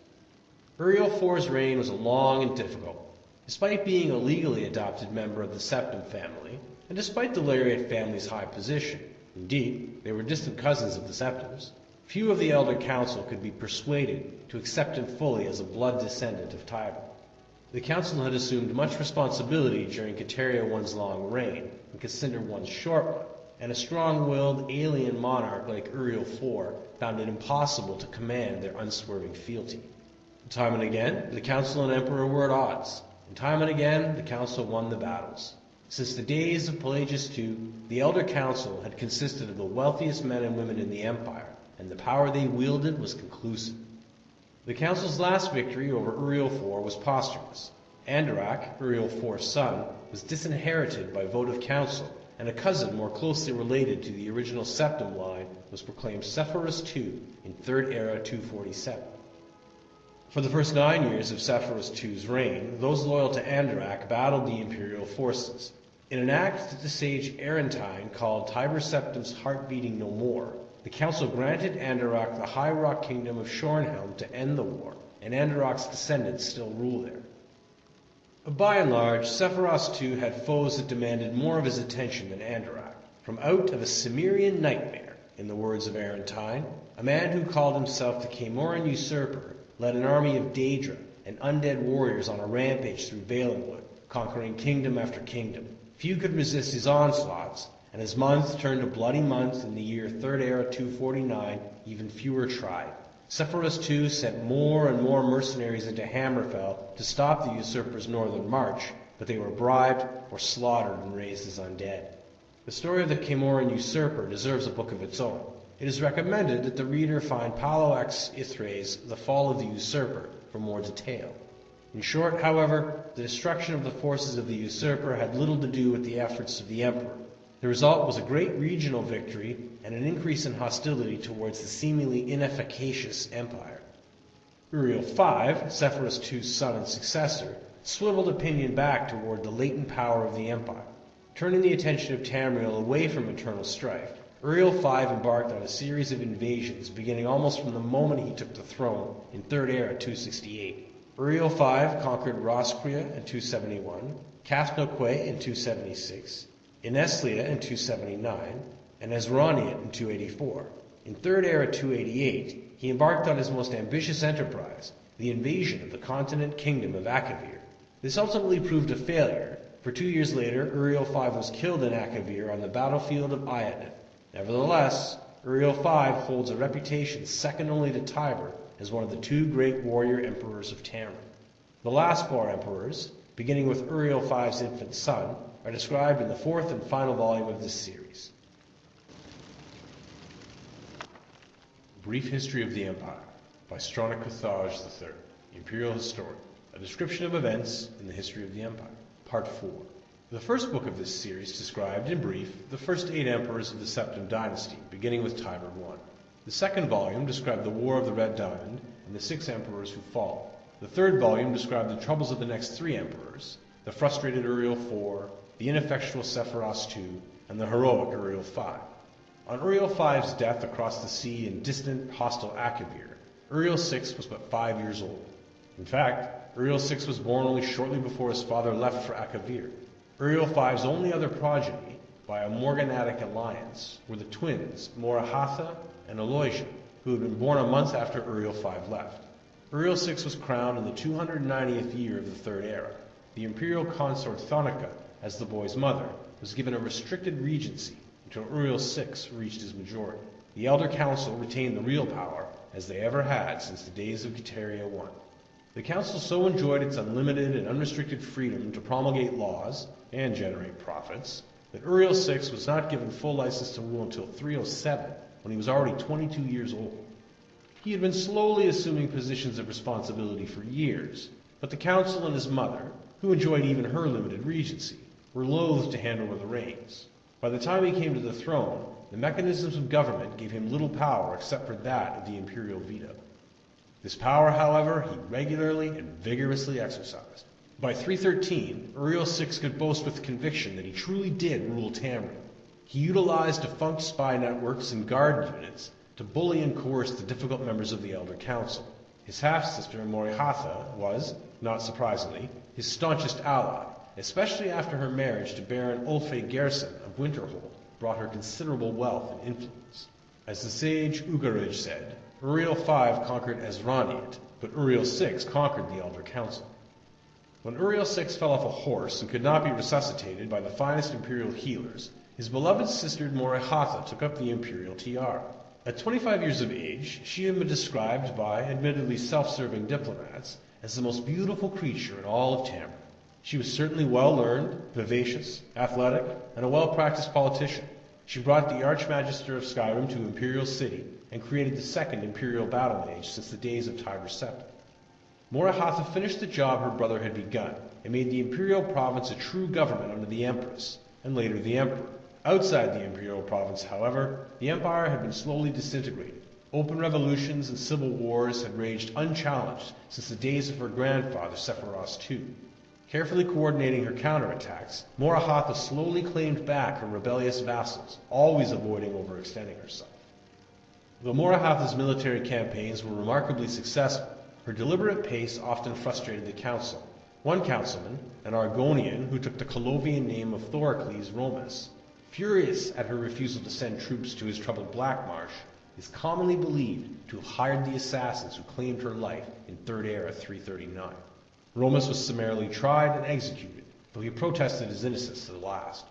Uriel IV's reign was long and difficult. Despite being a legally adopted member of the Septim family, and despite the Lariat family's high position, indeed, they were distant cousins of the Septims, few of the Elder Council could be persuaded to accept him fully as a blood descendant of Tiber. The council had assumed much responsibility during Cateria I's long reign and Cassinder I's short one, and a strong-willed alien monarch like Uriel IV found it impossible to command their unswerving fealty. Time and again, the council and emperor were at odds, and time and again, the council won the battles. Since the days of Pelagius II, the Elder Council had consisted of the wealthiest men and women in the empire, and the power they wielded was conclusive. The council's last victory over Uriel IV was posthumous. Andorak, Uriel IV's son, was disinherited by vote of council, and a cousin more closely related to the original Septim line was proclaimed Sepphoris II in 3rd Era 247. For the first 9 years of Sepphoris II's reign, those loyal to Andorak battled the imperial forces. In an act that the sage Arentine called Tiber Septim's Heart Beating No More, the council granted Andorak the High Rock Kingdom of Shornhelm to end the war, and Andorak's descendants still rule there. By and large, Sepphoris II had foes that demanded more of his attention than Andorak. From out of a Cimmerian nightmare, in the words of Arentine, a man who called himself the Camoran Usurper led an army of Daedra and undead warriors on a rampage through Valenwood, conquering kingdom after kingdom. Few could resist his onslaughts, and as month turned to bloody month in the year 3rd Era 249, even fewer tried. Sepphoris II sent more and more mercenaries into Hammerfell to stop the usurper's northern march, but they were bribed or slaughtered and raised as undead. The story of the Camoran usurper deserves a book of its own. It is recommended that the reader find Paulo X. Ithre's The Fall of the Usurper for more detail. In short, however, the destruction of the forces of the usurper had little to do with the efforts of the emperor. The result was a great regional victory and an increase in hostility towards the seemingly inefficacious empire. Uriel V, Sepphoris II's son and successor, swiveled opinion back toward the latent power of the empire. Turning the attention of Tamriel away from eternal strife, Uriel V embarked on a series of invasions beginning almost from the moment he took the throne in 3rd Era 268. Uriel V conquered Roscrea in 271, Cathnoque in 276, Ineslia in 279, and Esroniet in 284. In 3rd Era 288, he embarked on his most ambitious enterprise, the invasion of the continent kingdom of Akavir. This ultimately proved a failure, for 2 years later Uriel V was killed in Akavir on the battlefield of Iadnith. Nevertheless, Uriel V holds a reputation second only to Tiber as one of the 2 great warrior emperors of Tamriel. The last 4 emperors, beginning with Uriel V's infant son, are described in the 4th and final volume of this series. Brief History of the Empire by Stronicotharge III, Imperial Historian. A description of events in the history of the Empire. Part 4. The first book of this series described, in brief, the first 8 emperors of the Septim dynasty, beginning with Tiber I. The second volume described the War of the Red Diamond and the 6 emperors who followed. The third volume described the troubles of the next 3 emperors, the frustrated Uriel IV, the ineffectual Sepphoris II, and the heroic Uriel V. On Uriel V's death across the sea in distant, hostile Akavir, Uriel VI was but 5 years old. In fact, Uriel VI was born only shortly before his father left for Akavir. Uriel V's only other progeny, by a morganatic alliance, were the twins Morahatha and Aloysia, who had been born a month after Uriel V left. Uriel VI was crowned in the 290th year of the 3rd Era. The imperial consort Thonica, as the boy's mother, was given a restricted regency until Uriel VI reached his majority. The Elder Council retained the real power, as they ever had since the days of Guitaria I. The Council so enjoyed its unlimited and unrestricted freedom to promulgate laws and generate profits that Uriel VI was not given full license to rule until 307, when he was already 22 years old. He had been slowly assuming positions of responsibility for years, but the Council and his mother, who enjoyed even her limited regency, were loath to hand over the reins. By the time he came to the throne, the mechanisms of government gave him little power except for that of the imperial veto. This power, however, he regularly and vigorously exercised. By 313, Uriel VI could boast with conviction that he truly did rule Tamriel. He utilized defunct spy networks and guard units to bully and coerce the difficult members of the Elder Council. His half-sister, Morahatha, was, not surprisingly, his staunchest ally, especially after her marriage to Baron Ulfe Gerson of Winterhold brought her considerable wealth and influence. As the sage Ugarid said, Uriel V conquered Esroniet, but Uriel VI conquered the Elder Council. When Uriel VI fell off a horse and could not be resuscitated by the finest imperial healers, his beloved sister Morahatha took up the imperial tiara. At 25 years of age, she had been described by admittedly self-serving diplomats as the most beautiful creature in all of Tamriel. She was certainly well-learned, vivacious, athletic, and a well-practiced politician. She brought the Archmagister of Skyrim to Imperial City, and created the second Imperial Battle Mage since the days of Tiber Septim. Morahatha finished the job her brother had begun, and made the Imperial Province a true government under the Empress, and later the Emperor. Outside the Imperial Province, however, the Empire had been slowly disintegrating. Open revolutions and civil wars had raged unchallenged since the days of her grandfather Sephiroth II. Carefully coordinating her counterattacks, Morahatha slowly claimed back her rebellious vassals, always avoiding overextending herself. Though Morahatha's military campaigns were remarkably successful, her deliberate pace often frustrated the council. One councilman, an Argonian who took the Colovian name of Thorocles Romas, furious at her refusal to send troops to his troubled Black Marsh, is commonly believed to have hired the assassins who claimed her life in Third Era 339. Romas was summarily tried and executed, though he protested his innocence to the last.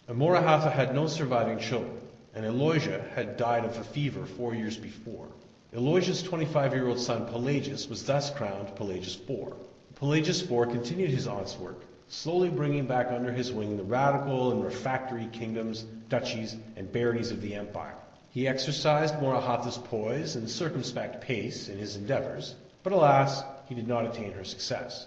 Morahatha had no surviving children, and Eloisia had died of a fever 4 years before. Eloisia's 25-year-old son Pelagius was thus crowned Pelagius IV. Pelagius IV continued his aunt's work, slowly bringing back under his wing the radical and refractory kingdoms, duchies, and baronies of the empire. He exercised Morahatha's poise and circumspect pace in his endeavors, but alas, he did not attain her success.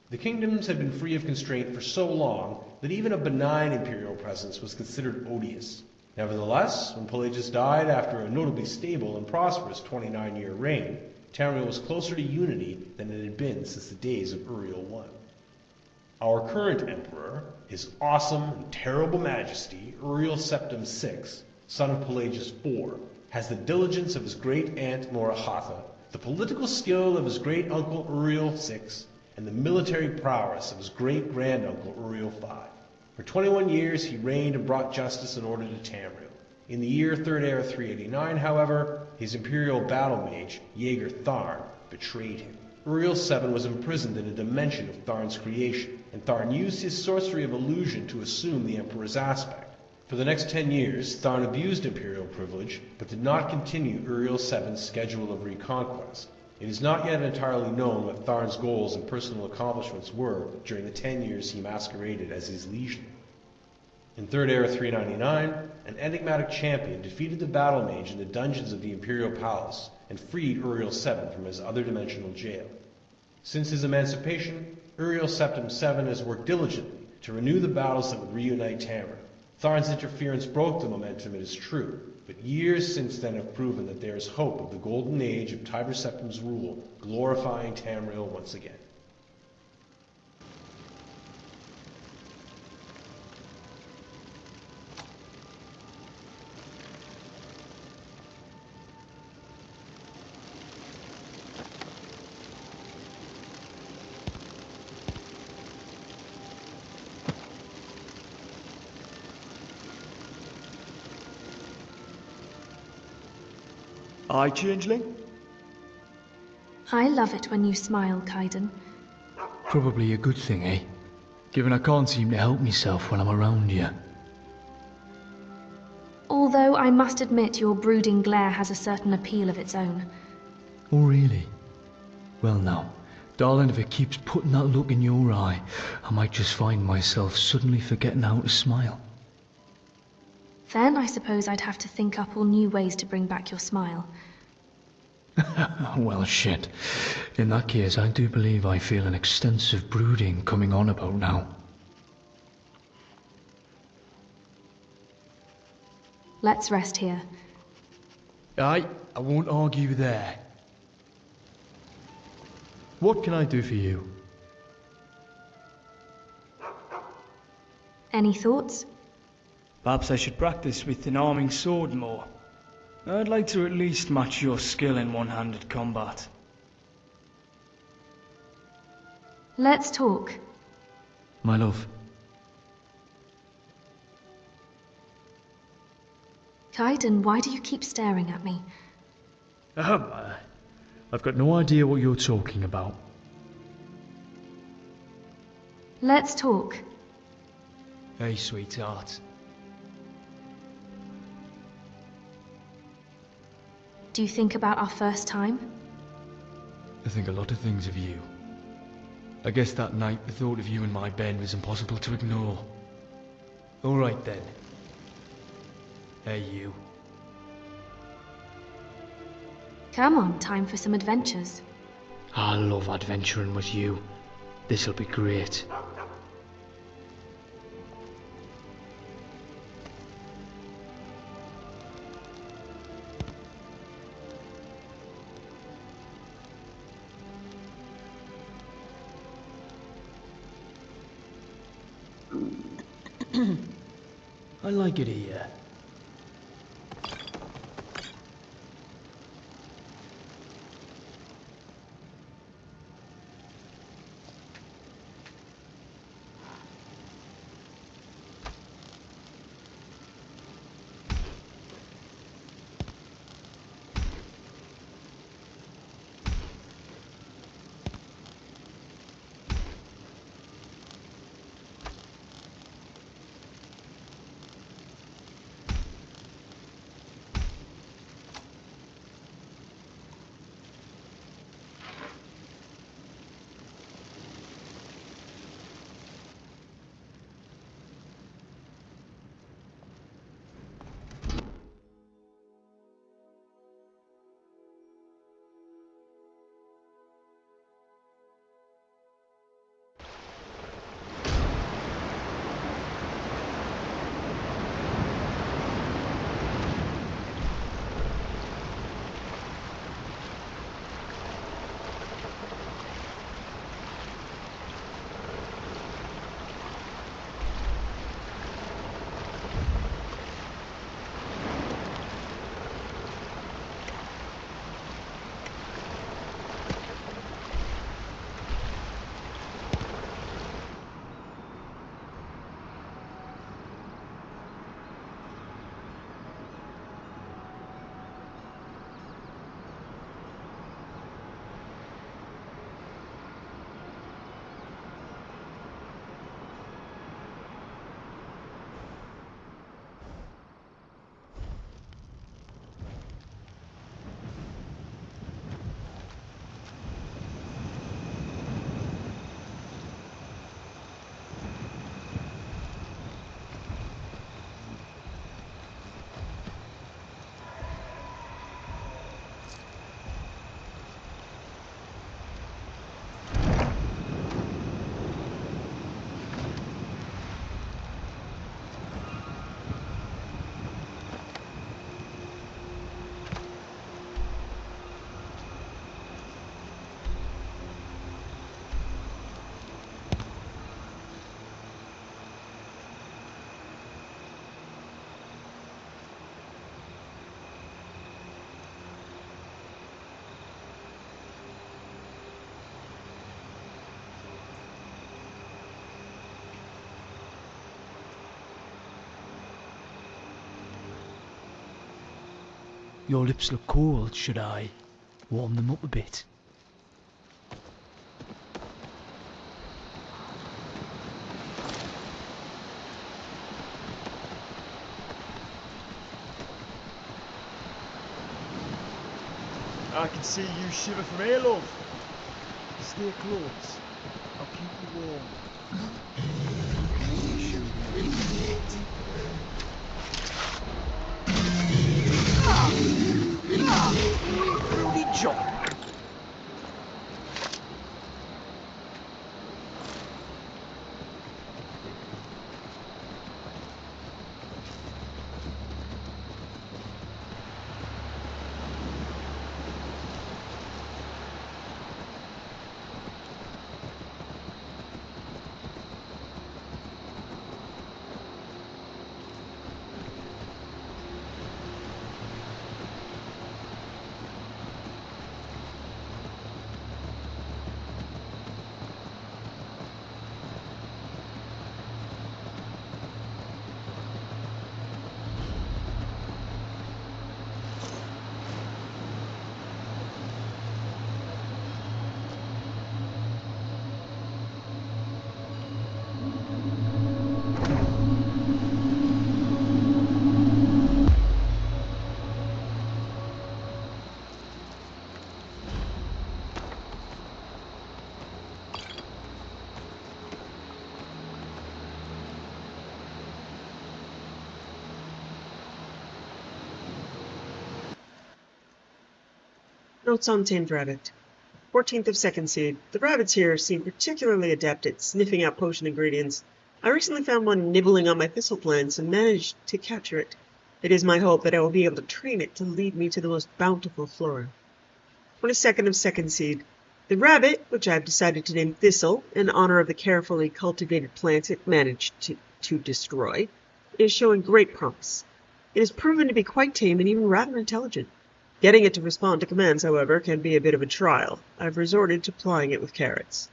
The kingdoms had been free of constraint for so long that even a benign imperial presence was considered odious. Nevertheless, when Pelagius died after a notably stable and prosperous 29-year reign, Tamriel was closer to unity than it had been since the days of Uriel I. Our current emperor, His Awesome and Terrible Majesty Uriel Septim VI, son of Pelagius IV, has the diligence of his great-aunt Morahatha, the political skill of his great-uncle Uriel VI, and the military prowess of his great-granduncle Uriel V. For 21 years he reigned and brought justice and order to Tamriel. In the year Third Era 389, however, his imperial battle mage, Jaeger Tharn, betrayed him. Uriel VII was imprisoned in a dimension of Tharn's creation, and Tharn used his sorcery of illusion to assume the Emperor's aspect. For the next 10 years, Tharn abused imperial privilege, but did not continue Uriel VII's schedule of reconquest. It is not yet entirely known what Tharn's goals and personal accomplishments were during the 10 years he masqueraded as his liege. In Third Era 399, an enigmatic champion defeated the battle mage in the dungeons of the Imperial Palace and freed Uriel VII from his other-dimensional jail. Since his emancipation, Uriel Septim VII has worked diligently to renew the battles that would reunite Tamriel. Tharn's interference broke the momentum, it is true, but years since then have proven that there is hope of the golden age of Tiber Septim's rule glorifying Tamriel once again. Aye, changeling? I love it when you smile, Kaiden. Probably a good thing, eh? Given I can't seem to help myself when I'm around you. Although I must admit your brooding glare has a certain appeal of its own. Oh, really? Well now, darling, if it keeps putting that look in your eye, I might just find myself suddenly forgetting how to smile. Then I suppose I'd have to think up all new ways to bring back your smile. Well, shit. In that case, I do believe I feel an extensive brooding coming on about now. Let's rest here. Aye, I won't argue there. What can I do for you? Any thoughts? Perhaps I should practice with an arming sword more. I'd like to at least match your skill in one-handed combat. Let's talk. My love. Kaiden, why do you keep staring at me? I've got no idea what you're talking about. Let's talk. Hey, sweetheart. Do you think about our first time? I think a lot of things of you. I guess that night the thought of you in my bed was impossible to ignore. All right then. Hey, you. Come on, time for some adventures. I love adventuring with you. This'll be great. I like it here. Your lips look cold. Should I warm them up a bit? I can see you shiver from here, love. Stay close. I'll keep you warm. Rudy John. Notes on tamed rabbit. 14th of second seed. The rabbits here seem particularly adept at sniffing out potion ingredients. I recently found one nibbling on my thistle plants and managed to capture it. It is my hope that I will be able to train it to lead me to the most bountiful flora. 22nd of second seed. The rabbit, which I have decided to name Thistle in honor of the carefully cultivated plants it managed to destroy, is showing great promise. It has proven to be quite tame and even rather intelligent. Getting it to respond to commands, however, can be a bit of a trial. I've resorted to plying it with carrots.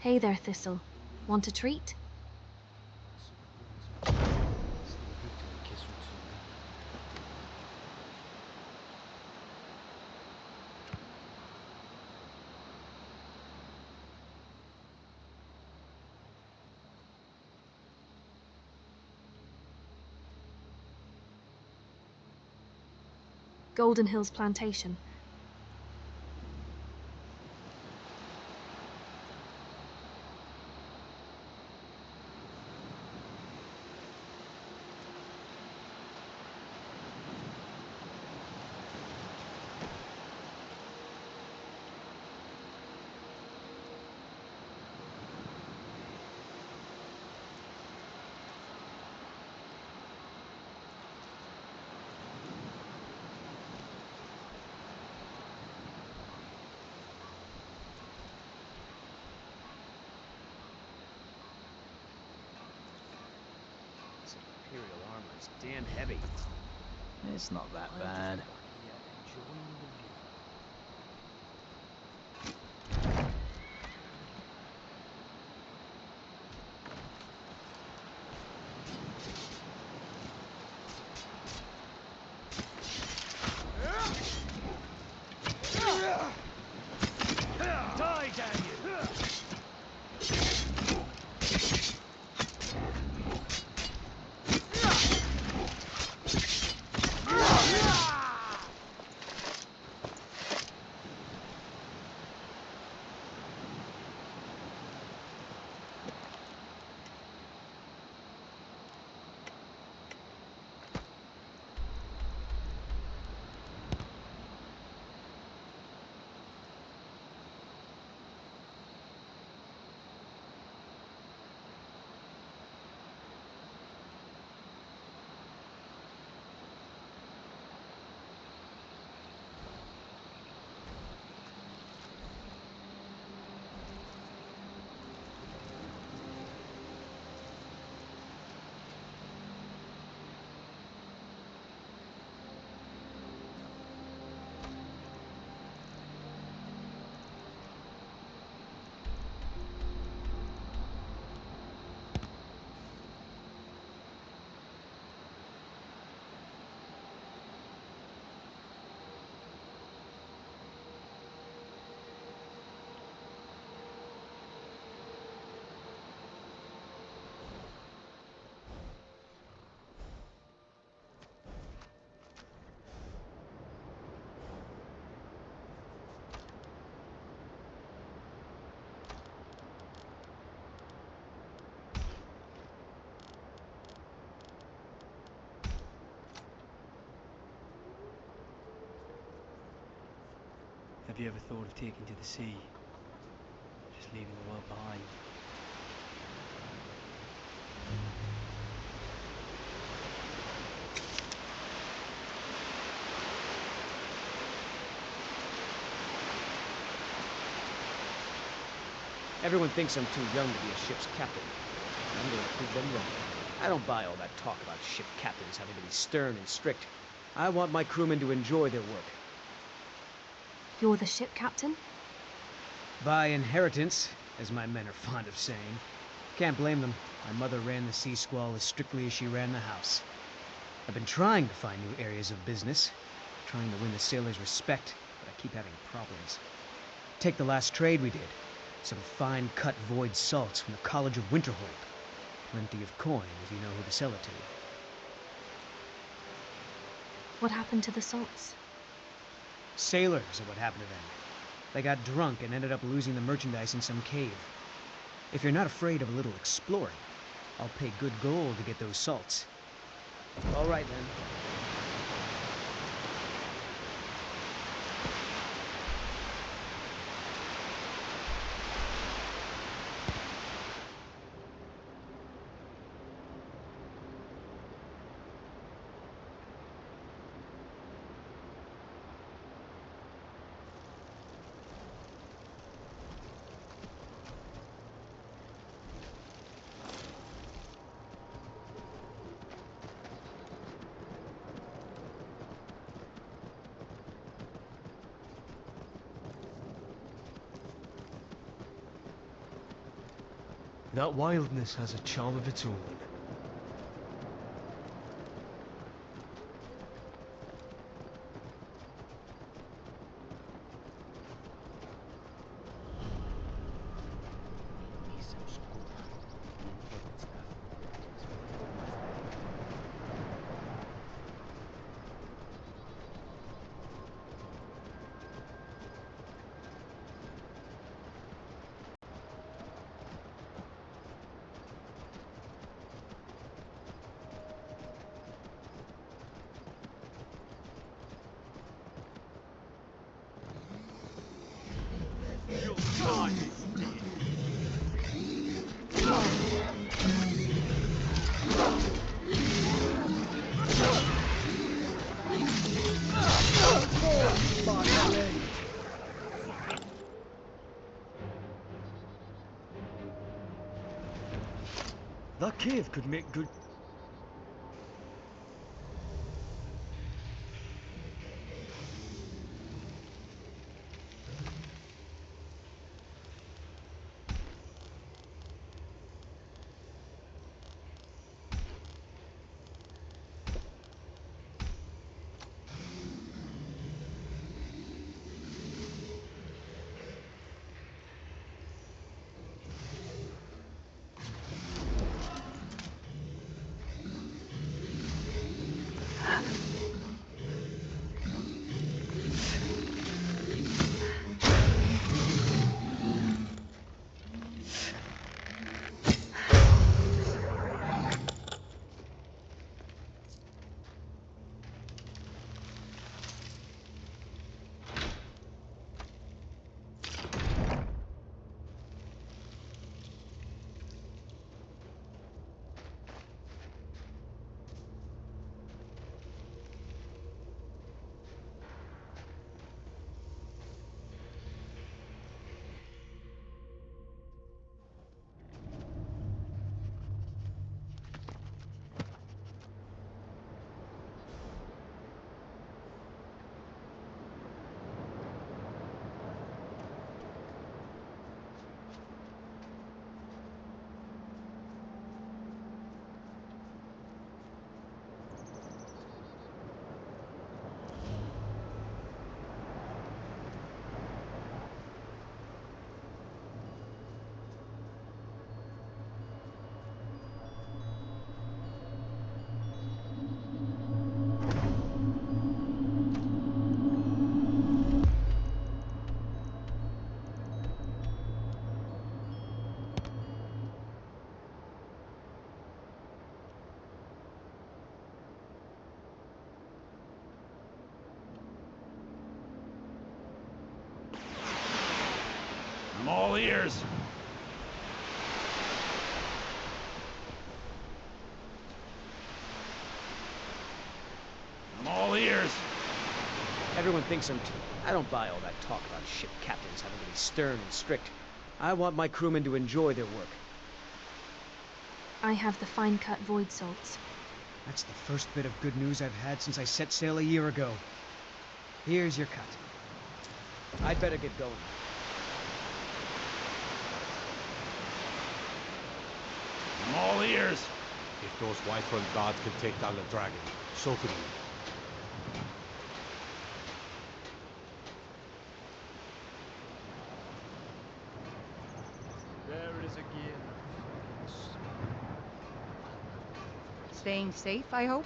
Hey there, Thistle. Want a treat? Golden Hills Plantation. Imperial armor is damn heavy. It's not that bad. Die, damn you! Have you ever thought of taking to the sea? Just leaving the world behind? Everyone thinks I'm too young to be a ship's captain. I'm going to prove them wrong. I don't buy all that talk about ship captains having to be stern and strict. I want my crewmen to enjoy their work. You're the ship captain? By inheritance, as my men are fond of saying. Can't blame them. My mother ran the Sea Squall as strictly as she ran the house. I've been trying to find new areas of business, trying to win the sailors' respect, but I keep having problems. Take the last trade we did. Some fine-cut void salts from the College of Winterhold. Plenty of coin if you know who to sell it to. What happened to the salts? Sailors are what happened to them. They got drunk and ended up losing the merchandise in some cave. If you're not afraid of a little exploring, I'll pay good gold to get those salts. All right, then. That wildness has a charm of its own. That cave could make good... I'm all ears. I'm all ears. Everyone thinks I'm I don't buy all that talk about ship captains having to be stern and strict. I want my crewmen to enjoy their work. I have the fine-cut void salts. That's the first bit of good news I've had since I set sail a year ago. Here's your cut. I'd better get going. I'm all ears. If those white-front gods can take down the dragon, so could we. There it is again. Staying safe, I hope?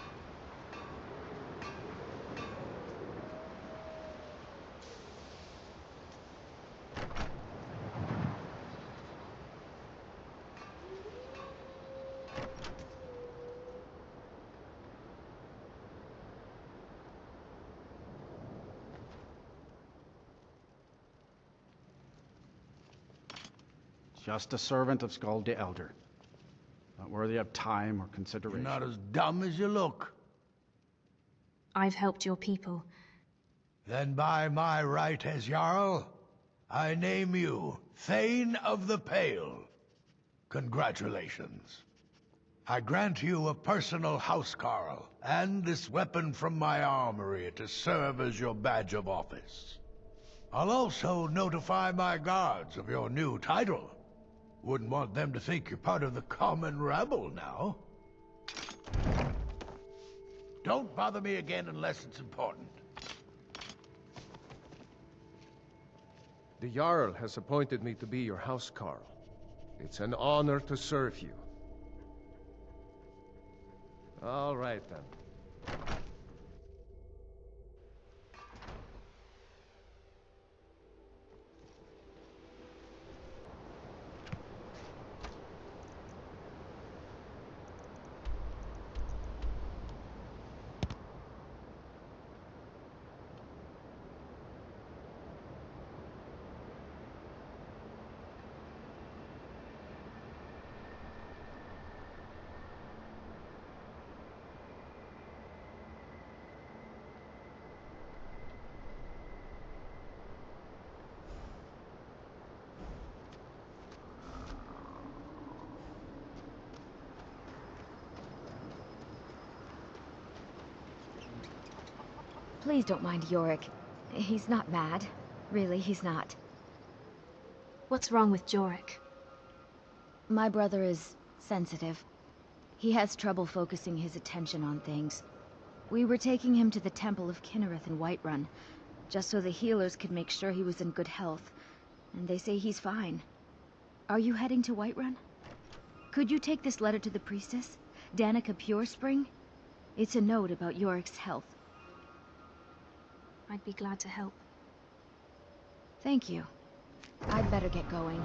Just a servant of Skald the Elder. Not worthy of time or consideration. You're not as dumb as you look. I've helped your people. Then by my right as Jarl, I name you Thane of the Pale. Congratulations. I grant you a personal housecarl, and this weapon from my armory to serve as your badge of office. I'll also notify my guards of your new title. Wouldn't want them to think you're part of the common rabble now. Don't bother me again unless it's important. The Jarl has appointed me to be your housecarl. It's an honor to serve you. All right, then. Please don't mind Yorick. He's not mad. Really, he's not. What's wrong with Yorick? My brother is sensitive. He has trouble focusing his attention on things. We were taking him to the Temple of Kinnereth in Whiterun, just so the healers could make sure he was in good health. And they say he's fine. Are you heading to Whiterun? Could you take this letter to the priestess, Danica Purespring? It's a note about Yorick's health. I'd be glad to help. Thank you. I'd better get going.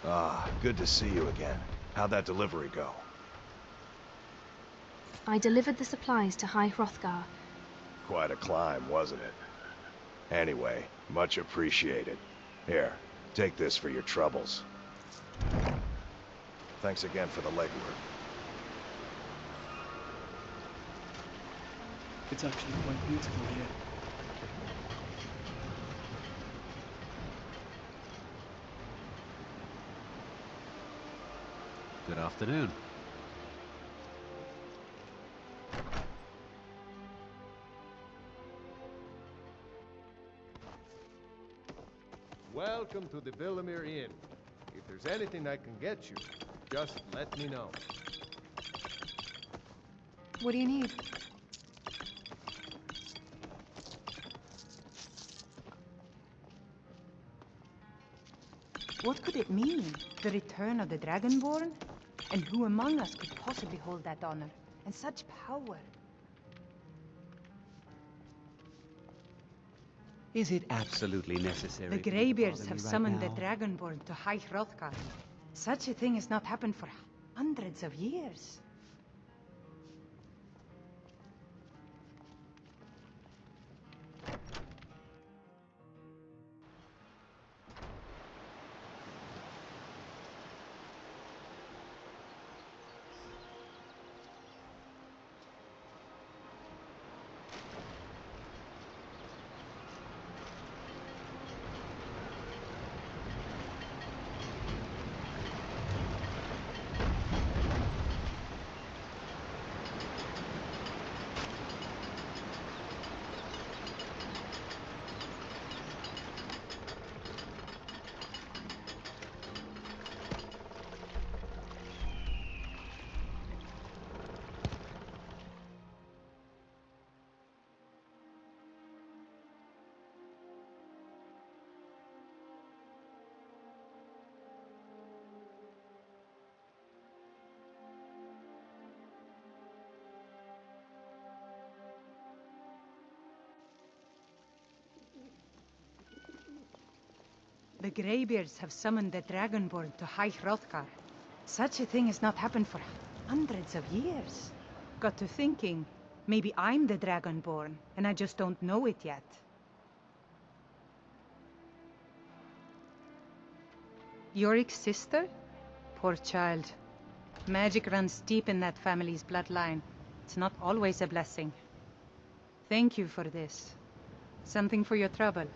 Ah, good to see you again. How'd that delivery go? I delivered the supplies to High Hrothgar. Quite a climb, wasn't it? Anyway, much appreciated. Here, take this for your troubles. Thanks again for the legwork. It's actually quite beautiful here. Good afternoon. Welcome to the Villamere Inn. If there's anything I can get you, just let me know. What do you need? What could it mean? The return of the Dragonborn? And who among us could possibly hold that honor? And such power? Is it absolutely necessary? The for you to Greybeards bother have me right summoned now? the Dragonborn to High Hrothgar. Such a thing has not happened for hundreds of years. The Greybeards have summoned the Dragonborn to High Hrothgar. Such a thing has not happened for hundreds of years. Got to thinking, maybe I'm the Dragonborn, and I just don't know it yet. Yorick's sister? Poor child. Magic runs deep in that family's bloodline. It's not always a blessing. Thank you for this. Something for your trouble.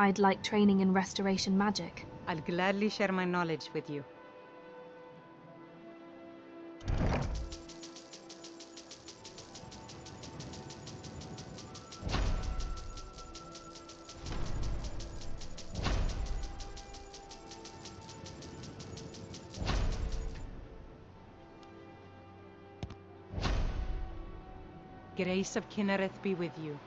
I'd like training in restoration magic. I'll gladly share my knowledge with you. Grace of Kinnereth be with you.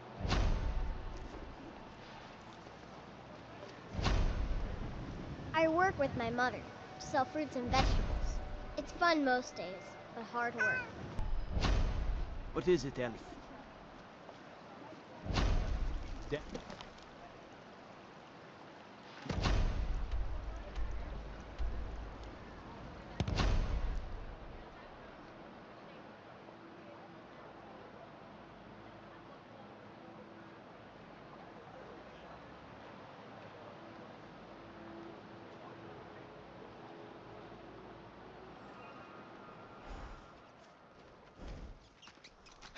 I work with my mother, sell fruits and vegetables. It's fun most days, but hard work. What is it, Elf?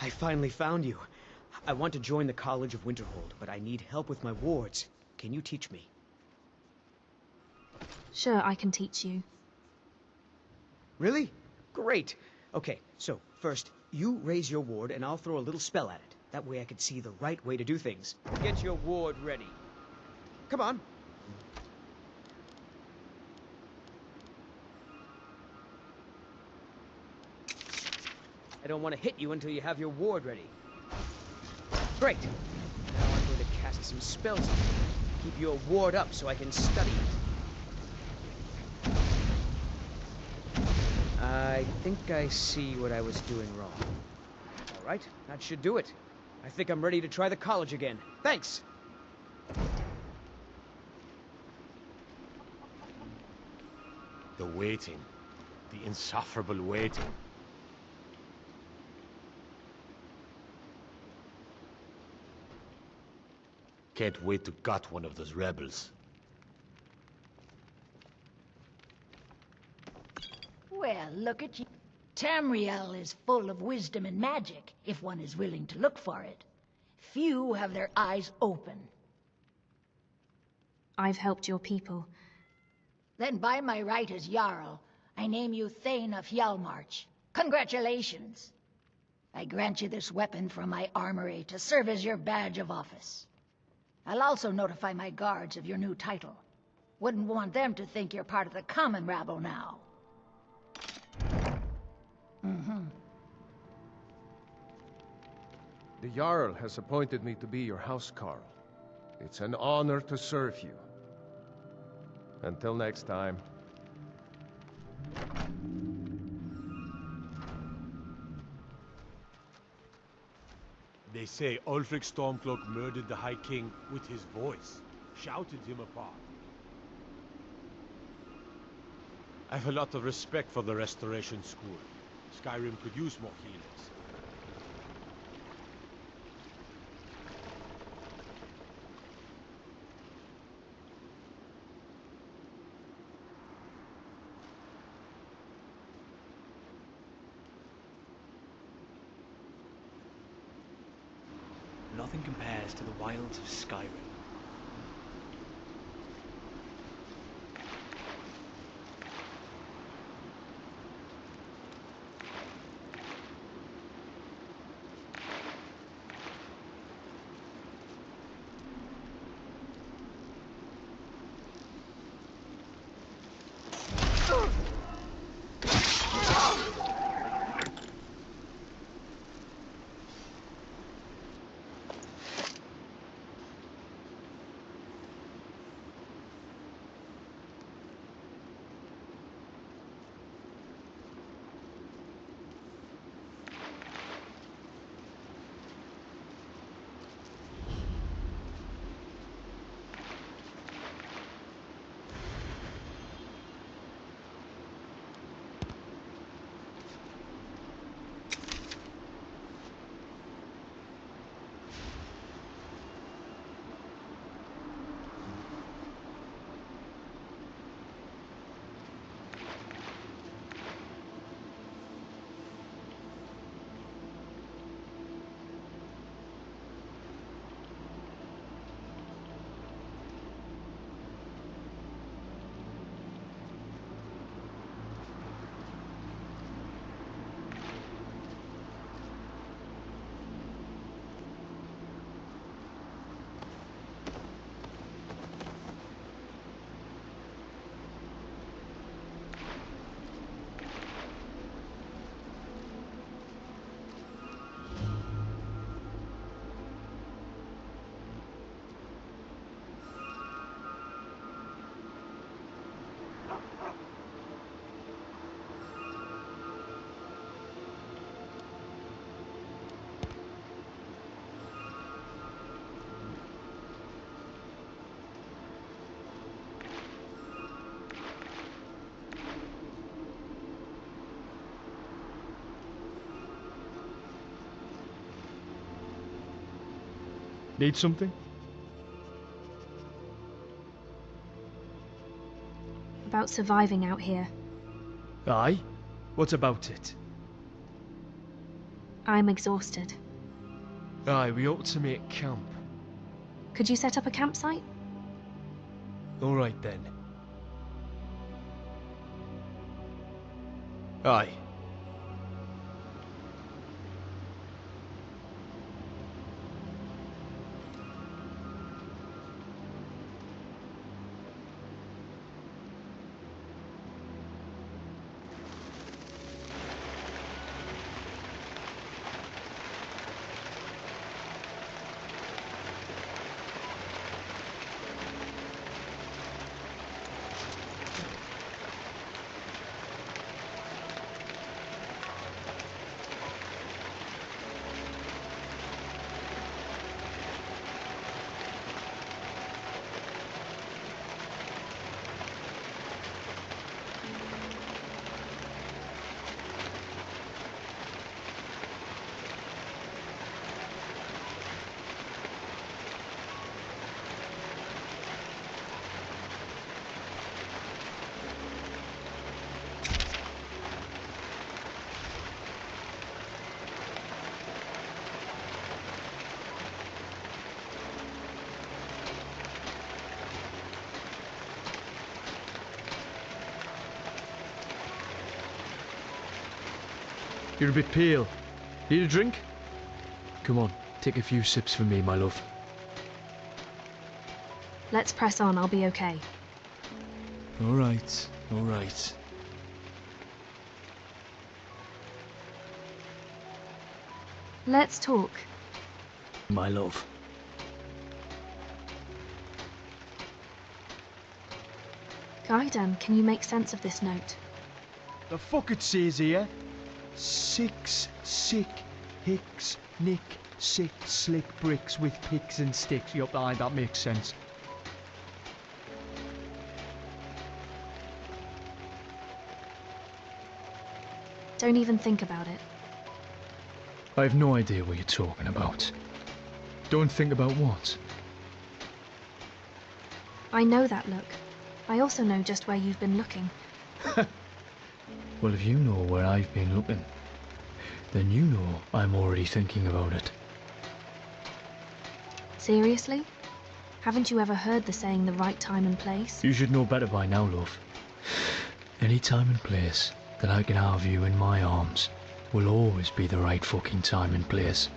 I finally found you. I want to join the College of Winterhold, but I need help with my wards. Can you teach me? Sure, I can teach you. Really? Great. Okay, so first, you raise your ward and I'll throw a little spell at it. That way I can see the right way to do things. Get your ward ready. Come on. I don't want to hit you until you have your ward ready. Great. Now I'm going to cast some spells on you. Keep your ward up so I can study it. I think I see what I was doing wrong. All right, that should do it. I think I'm ready to try the college again. Thanks! The waiting. The insufferable waiting. Can't wait to gut one of those rebels. Well, look at you. Tamriel is full of wisdom and magic, if one is willing to look for it. Few have their eyes open. I've helped your people. Then by my right as Jarl, I name you Thane of Hjalmarch. Congratulations! I grant you this weapon from my armory to serve as your badge of office. I'll also notify my guards of your new title. Wouldn't want them to think you're part of the common rabble now. The Jarl has appointed me to be your housecarl. It's an honor to serve you. Until next time. They say Ulfric Stormcloak murdered the High King with his voice, shouted him apart. I have a lot of respect for the Restoration School. Skyrim could use more healers. Nothing compares to the wilds of Skyrim. Need something? About surviving out here. Aye? What about it? I'm exhausted. Aye, we ought to make camp. Could you set up a campsite? Alright then. Aye. You're a bit pale. Need a drink? Come on, take a few sips for me, my love. Let's press on, I'll be okay. Alright, alright. Let's talk. My love. Gaidan, can you make sense of this note? The fuck it says here? 6 sick hicks nick 6 slick bricks with picks and sticks. Yup, aye, that makes sense. Don't even think about it. I have no idea what you're talking about. Don't think about what? I know that look. I also know just where you've been looking. Well, if you know where I've been looking, then you know I'm already thinking about it. Seriously? Haven't you ever heard the saying the right time and place? You should know better by now, love. Any time and place that I can have you in my arms will always be the right fucking time and place.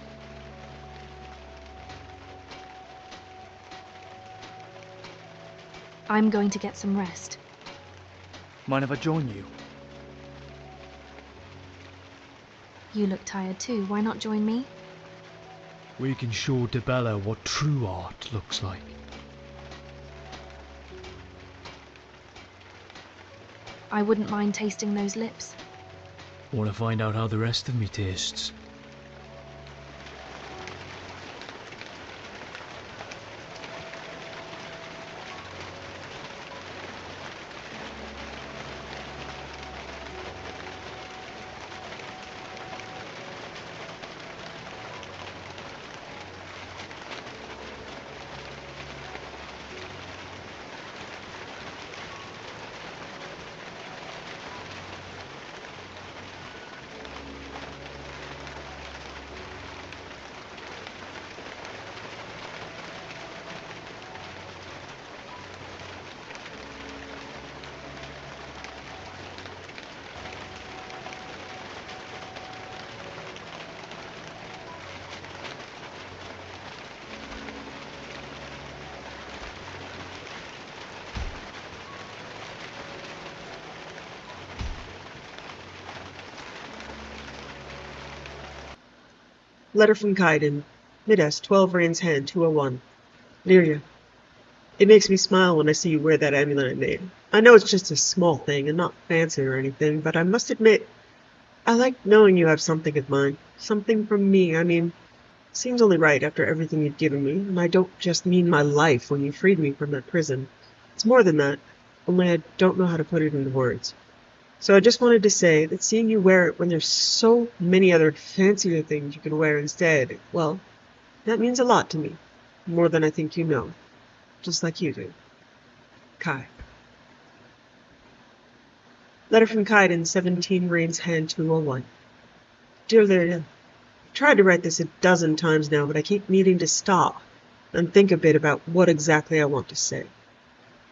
I'm going to get some rest. Mind if I join you? You look tired too, why not join me? We can show Debella what true art looks like. I wouldn't mind tasting those lips. Want to find out how the rest of me tastes? Letter from Kaiden. Midas, 12 Rain's Hand, 201. Lyria. It makes me smile when I see you wear that amulet I made. I know it's just a small thing and not fancy or anything, but I must admit, I like knowing you have something of mine. Something from me, I mean, seems only right after everything you've given me, and I don't just mean my life when you freed me from that prison. It's more than that, only I don't know how to put it into words. So I just wanted to say that seeing you wear it when there's so many other fancier things you can wear instead, well, that means a lot to me. more than I think you know. Just like you do. Kai. Letter from Kaiden, 17 Rain's Hand 201. Dear Lydia, I've tried to write this a dozen times now, but I keep needing to stop and think a bit about what exactly I want to say.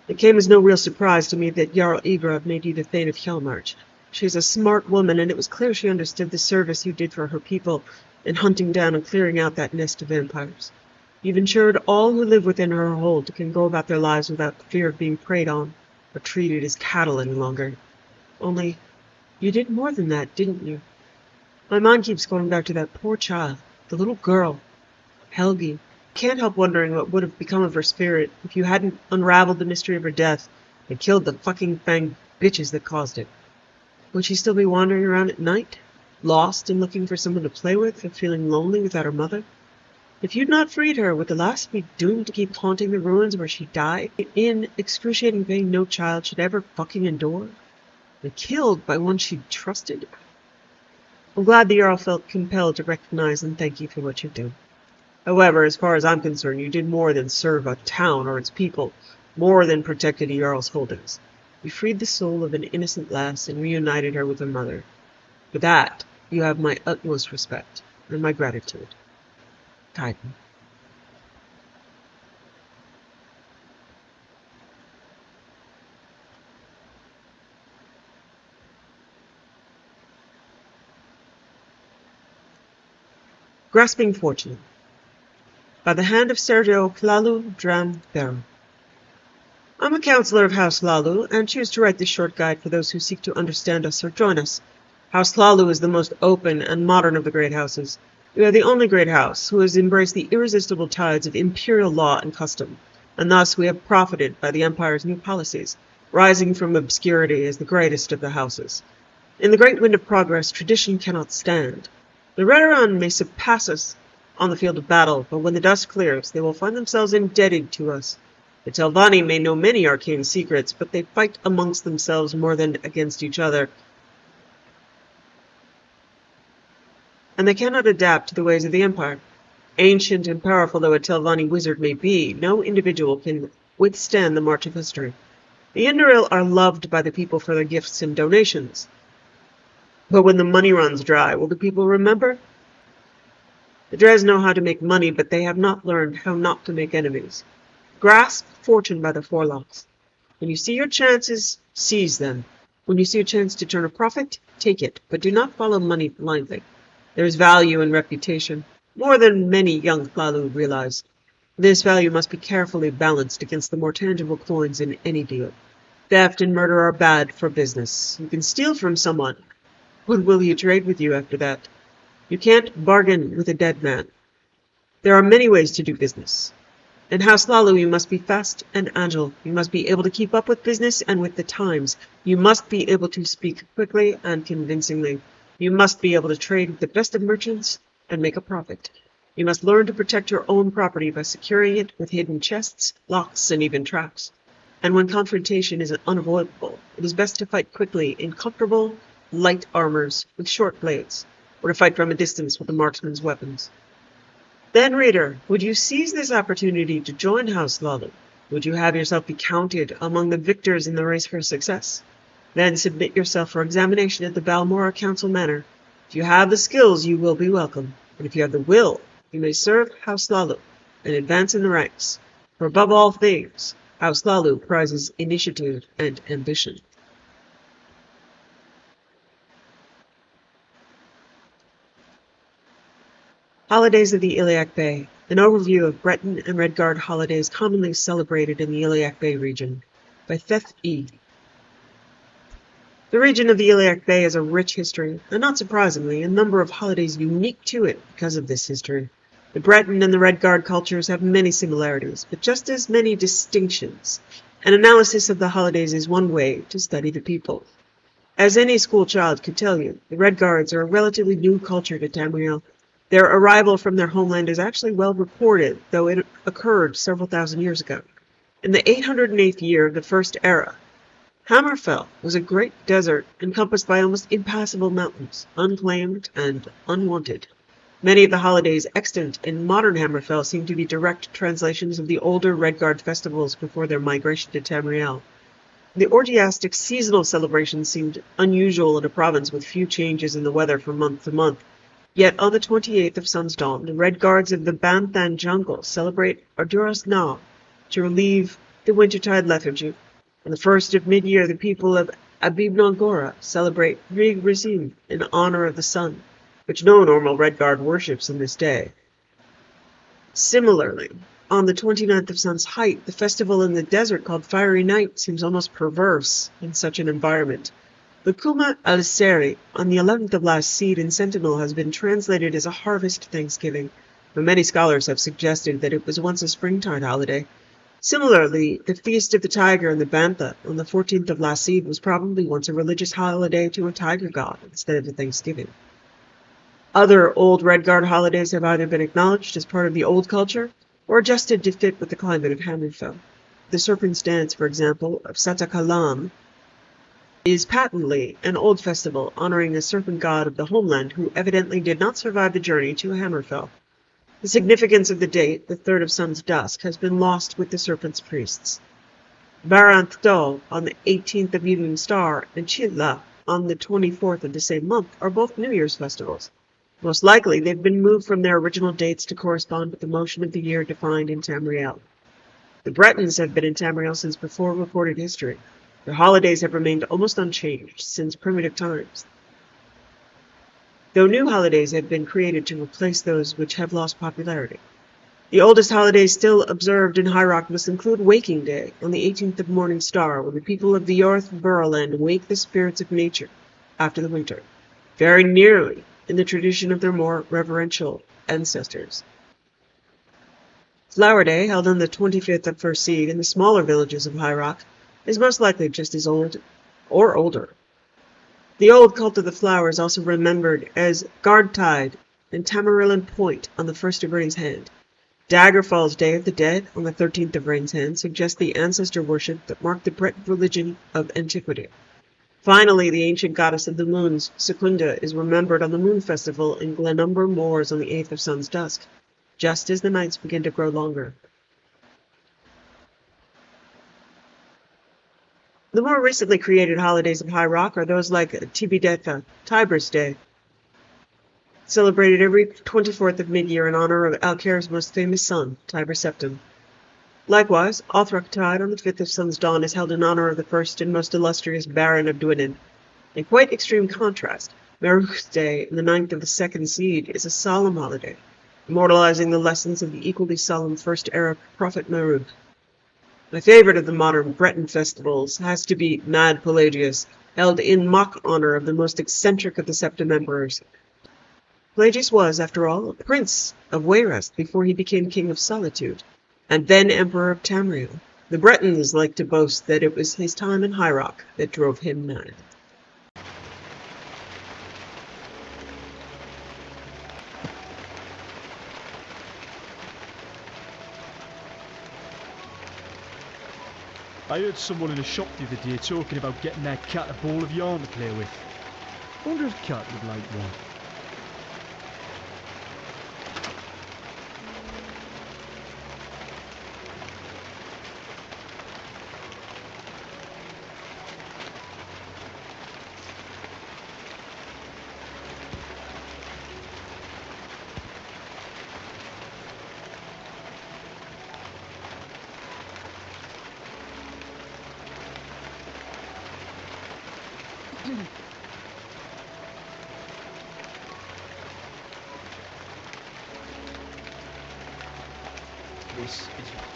It came as no real surprise to me that Jarl Egrod made you the Thane of Hjalmarch. She's a smart woman, and it was clear she understood the service you did for her people in hunting down and clearing out that nest of vampires. You've ensured all who live within her hold can go about their lives without fear of being preyed on or treated as cattle any longer. Only, you did more than that, didn't you? My mind keeps going back to that poor child, the little girl, Helgi. I can't help wondering what would have become of her spirit if you hadn't unraveled the mystery of her death and killed the fucking fanged bitches that caused it. Would she still be wandering around at night, lost and looking for someone to play with and feeling lonely without her mother? If you'd not freed her, would the last be doomed to keep haunting the ruins where she died in excruciating pain no child should ever fucking endure? And killed by one she trusted? I'm glad the Jarl felt compelled to recognize and thank you for what you've done. However, as far as I'm concerned, you did more than serve a town or its people, more than protected a Jarl's holdings. You freed the soul of an innocent lass and reunited her with her mother. For that, you have my utmost respect and my gratitude. Kaiden. Grasping Fortune. By the hand of Sergio Hlalu Dram Baron. I'm a counselor of House Hlalu, and choose to write this short guide for those who seek to understand us or join us. House Hlalu is the most open and modern of the great houses. We are the only great house who has embraced the irresistible tides of imperial law and custom, and thus we have profited by the Empire's new policies, rising from obscurity as the greatest of the houses. In the great wind of progress, tradition cannot stand. The Redoran may surpass us on the field of battle, but when the dust clears, they will find themselves indebted to us. The Telvanni may know many arcane secrets, but they fight amongst themselves more than against each other, and they cannot adapt to the ways of the Empire. Ancient and powerful though a Telvanni wizard may be, no individual can withstand the march of history. The Indoril are loved by the people for their gifts and donations. But when the money runs dry, will the people remember? The Dres know how to make money, but they have not learned how not to make enemies. Grasp fortune by the forelocks. When you see your chances, seize them. When you see a chance to turn a profit, take it, but do not follow money blindly. There is value in reputation, more than many young Hlalu realize. This value must be carefully balanced against the more tangible coins in any deal. Theft and murder are bad for business. You can steal from someone. What will he trade with you after that? You can't bargain with a dead man. There are many ways to do business. In House Hlalu, you must be fast and agile. You must be able to keep up with business and with the times. You must be able to speak quickly and convincingly. You must be able to trade with the best of merchants and make a profit. You must learn to protect your own property by securing it with hidden chests, locks, and even traps. And when confrontation is unavoidable, it is best to fight quickly in comfortable, light armors with short blades, or to fight from a distance with a marksman's weapons. Then, reader, would you seize this opportunity to join House Hlalu? Would you have yourself be counted among the victors in the race for success? Then submit yourself for examination at the Balmora Council Manor. If you have the skills, you will be welcome. And if you have the will, you may serve House Hlalu and advance in the ranks. For above all things, House Hlalu prizes initiative and ambition. Holidays of the Iliac Bay. An overview of Breton and Redguard holidays commonly celebrated in the Iliac Bay region. By Theth E. The region of the Iliac Bay has a rich history, and not surprisingly, a number of holidays unique to it because of this history. The Breton and the Redguard cultures have many similarities, but just as many distinctions. An analysis of the holidays is one way to study the people. As any school child could tell you, the Redguards are a relatively new culture to Tamriel. Their arrival from their homeland is actually well reported, though it occurred several thousand years ago. In the 808th year of the First Era, Hammerfell was a great desert encompassed by almost impassable mountains, unclaimed and unwanted. Many of the holidays extant in modern Hammerfell seem to be direct translations of the older Redguard festivals before their migration to Tamriel. The orgiastic seasonal celebrations seemed unusual in a province with few changes in the weather from month to month. Yet on the 28th of Sun's Dawn, the Red Guards of the Banthan jungle celebrate Arduras Na to relieve the wintertide lethargy. On the 1st of mid-year, the people of Abibnongora celebrate Rig Rizim in honor of the sun, which no normal Red Guard worships on this day. Similarly, on the 29th of Sun's Height, the festival in the desert called Fiery Night seems almost perverse in such an environment. The Kuma al-Seri on the 11th of last seed in Sentinel has been translated as a harvest thanksgiving, but many scholars have suggested that it was once a springtide holiday. Similarly, the Feast of the Tiger in the Bantha on the 14th of last seed was probably once a religious holiday to a tiger god instead of a Thanksgiving. Other old Redguard holidays have either been acknowledged as part of the old culture or adjusted to fit with the climate of Hammerfell. The Serpent's Dance, for example, of Satakalam, is patently an old festival honoring a serpent god of the homeland who evidently did not survive the journey to Hammerfell. The significance of the date, the 3rd of Sun's Dusk, has been lost with the serpent's priests. Baranth Dol on the 18th of Evening Star and Chilla on the 24th of the same month are both New Year's festivals. Most likely, they've been moved from their original dates to correspond with the motion of the year defined in Tamriel. The Bretons have been in Tamriel since before recorded history. Their holidays have remained almost unchanged since primitive times, though new holidays have been created to replace those which have lost popularity. The oldest holidays still observed in High Rock must include Waking Day on the 18th of Morning Star, when the people of the Yorth Burrowland wake the spirits of nature after the winter, very nearly in the tradition of their more reverential ancestors. Flower Day, held on the 25th of First Seed in the smaller villages of High Rock, is most likely just as old or older. The old cult of the flower is also remembered as Guardtide and Tamarillan Point on the 1st of Rain's Hand. Daggerfall's Day of the Dead on the 13th of Rain's Hand suggests the ancestor worship that marked the Breton religion of antiquity. Finally, the ancient goddess of the moons, Secunda, is remembered on the Moon Festival in Glenumber Moors on the 8th of Sun's Dusk, just as the nights begin to grow longer. The more recently created holidays of High Rock are those like Tibidetha, Tiber's Day, celebrated every 24th of mid-year in honor of Alcair's most famous son, Tiber Septim. Likewise, Othrachtide on the 5th of Sun's Dawn is held in honor of the first and most illustrious Baron of Dwinin. In quite extreme contrast, Meruch's Day in the 9th of the second seed is a solemn holiday, immortalizing the lessons of the equally solemn first era prophet Meruch. My favorite of the modern Breton festivals has to be Mad Pelagius, held in mock honor of the most eccentric of the Septim emperors. Pelagius was, after all, a prince of Wayrest before he became king of Solitude, and then emperor of Tamriel. The Bretons like to boast that it was his time in High Rock that drove him mad. I heard someone in a shop the other day talking about getting their cat a ball of yarn to play with. I wonder if Cat would like one. This is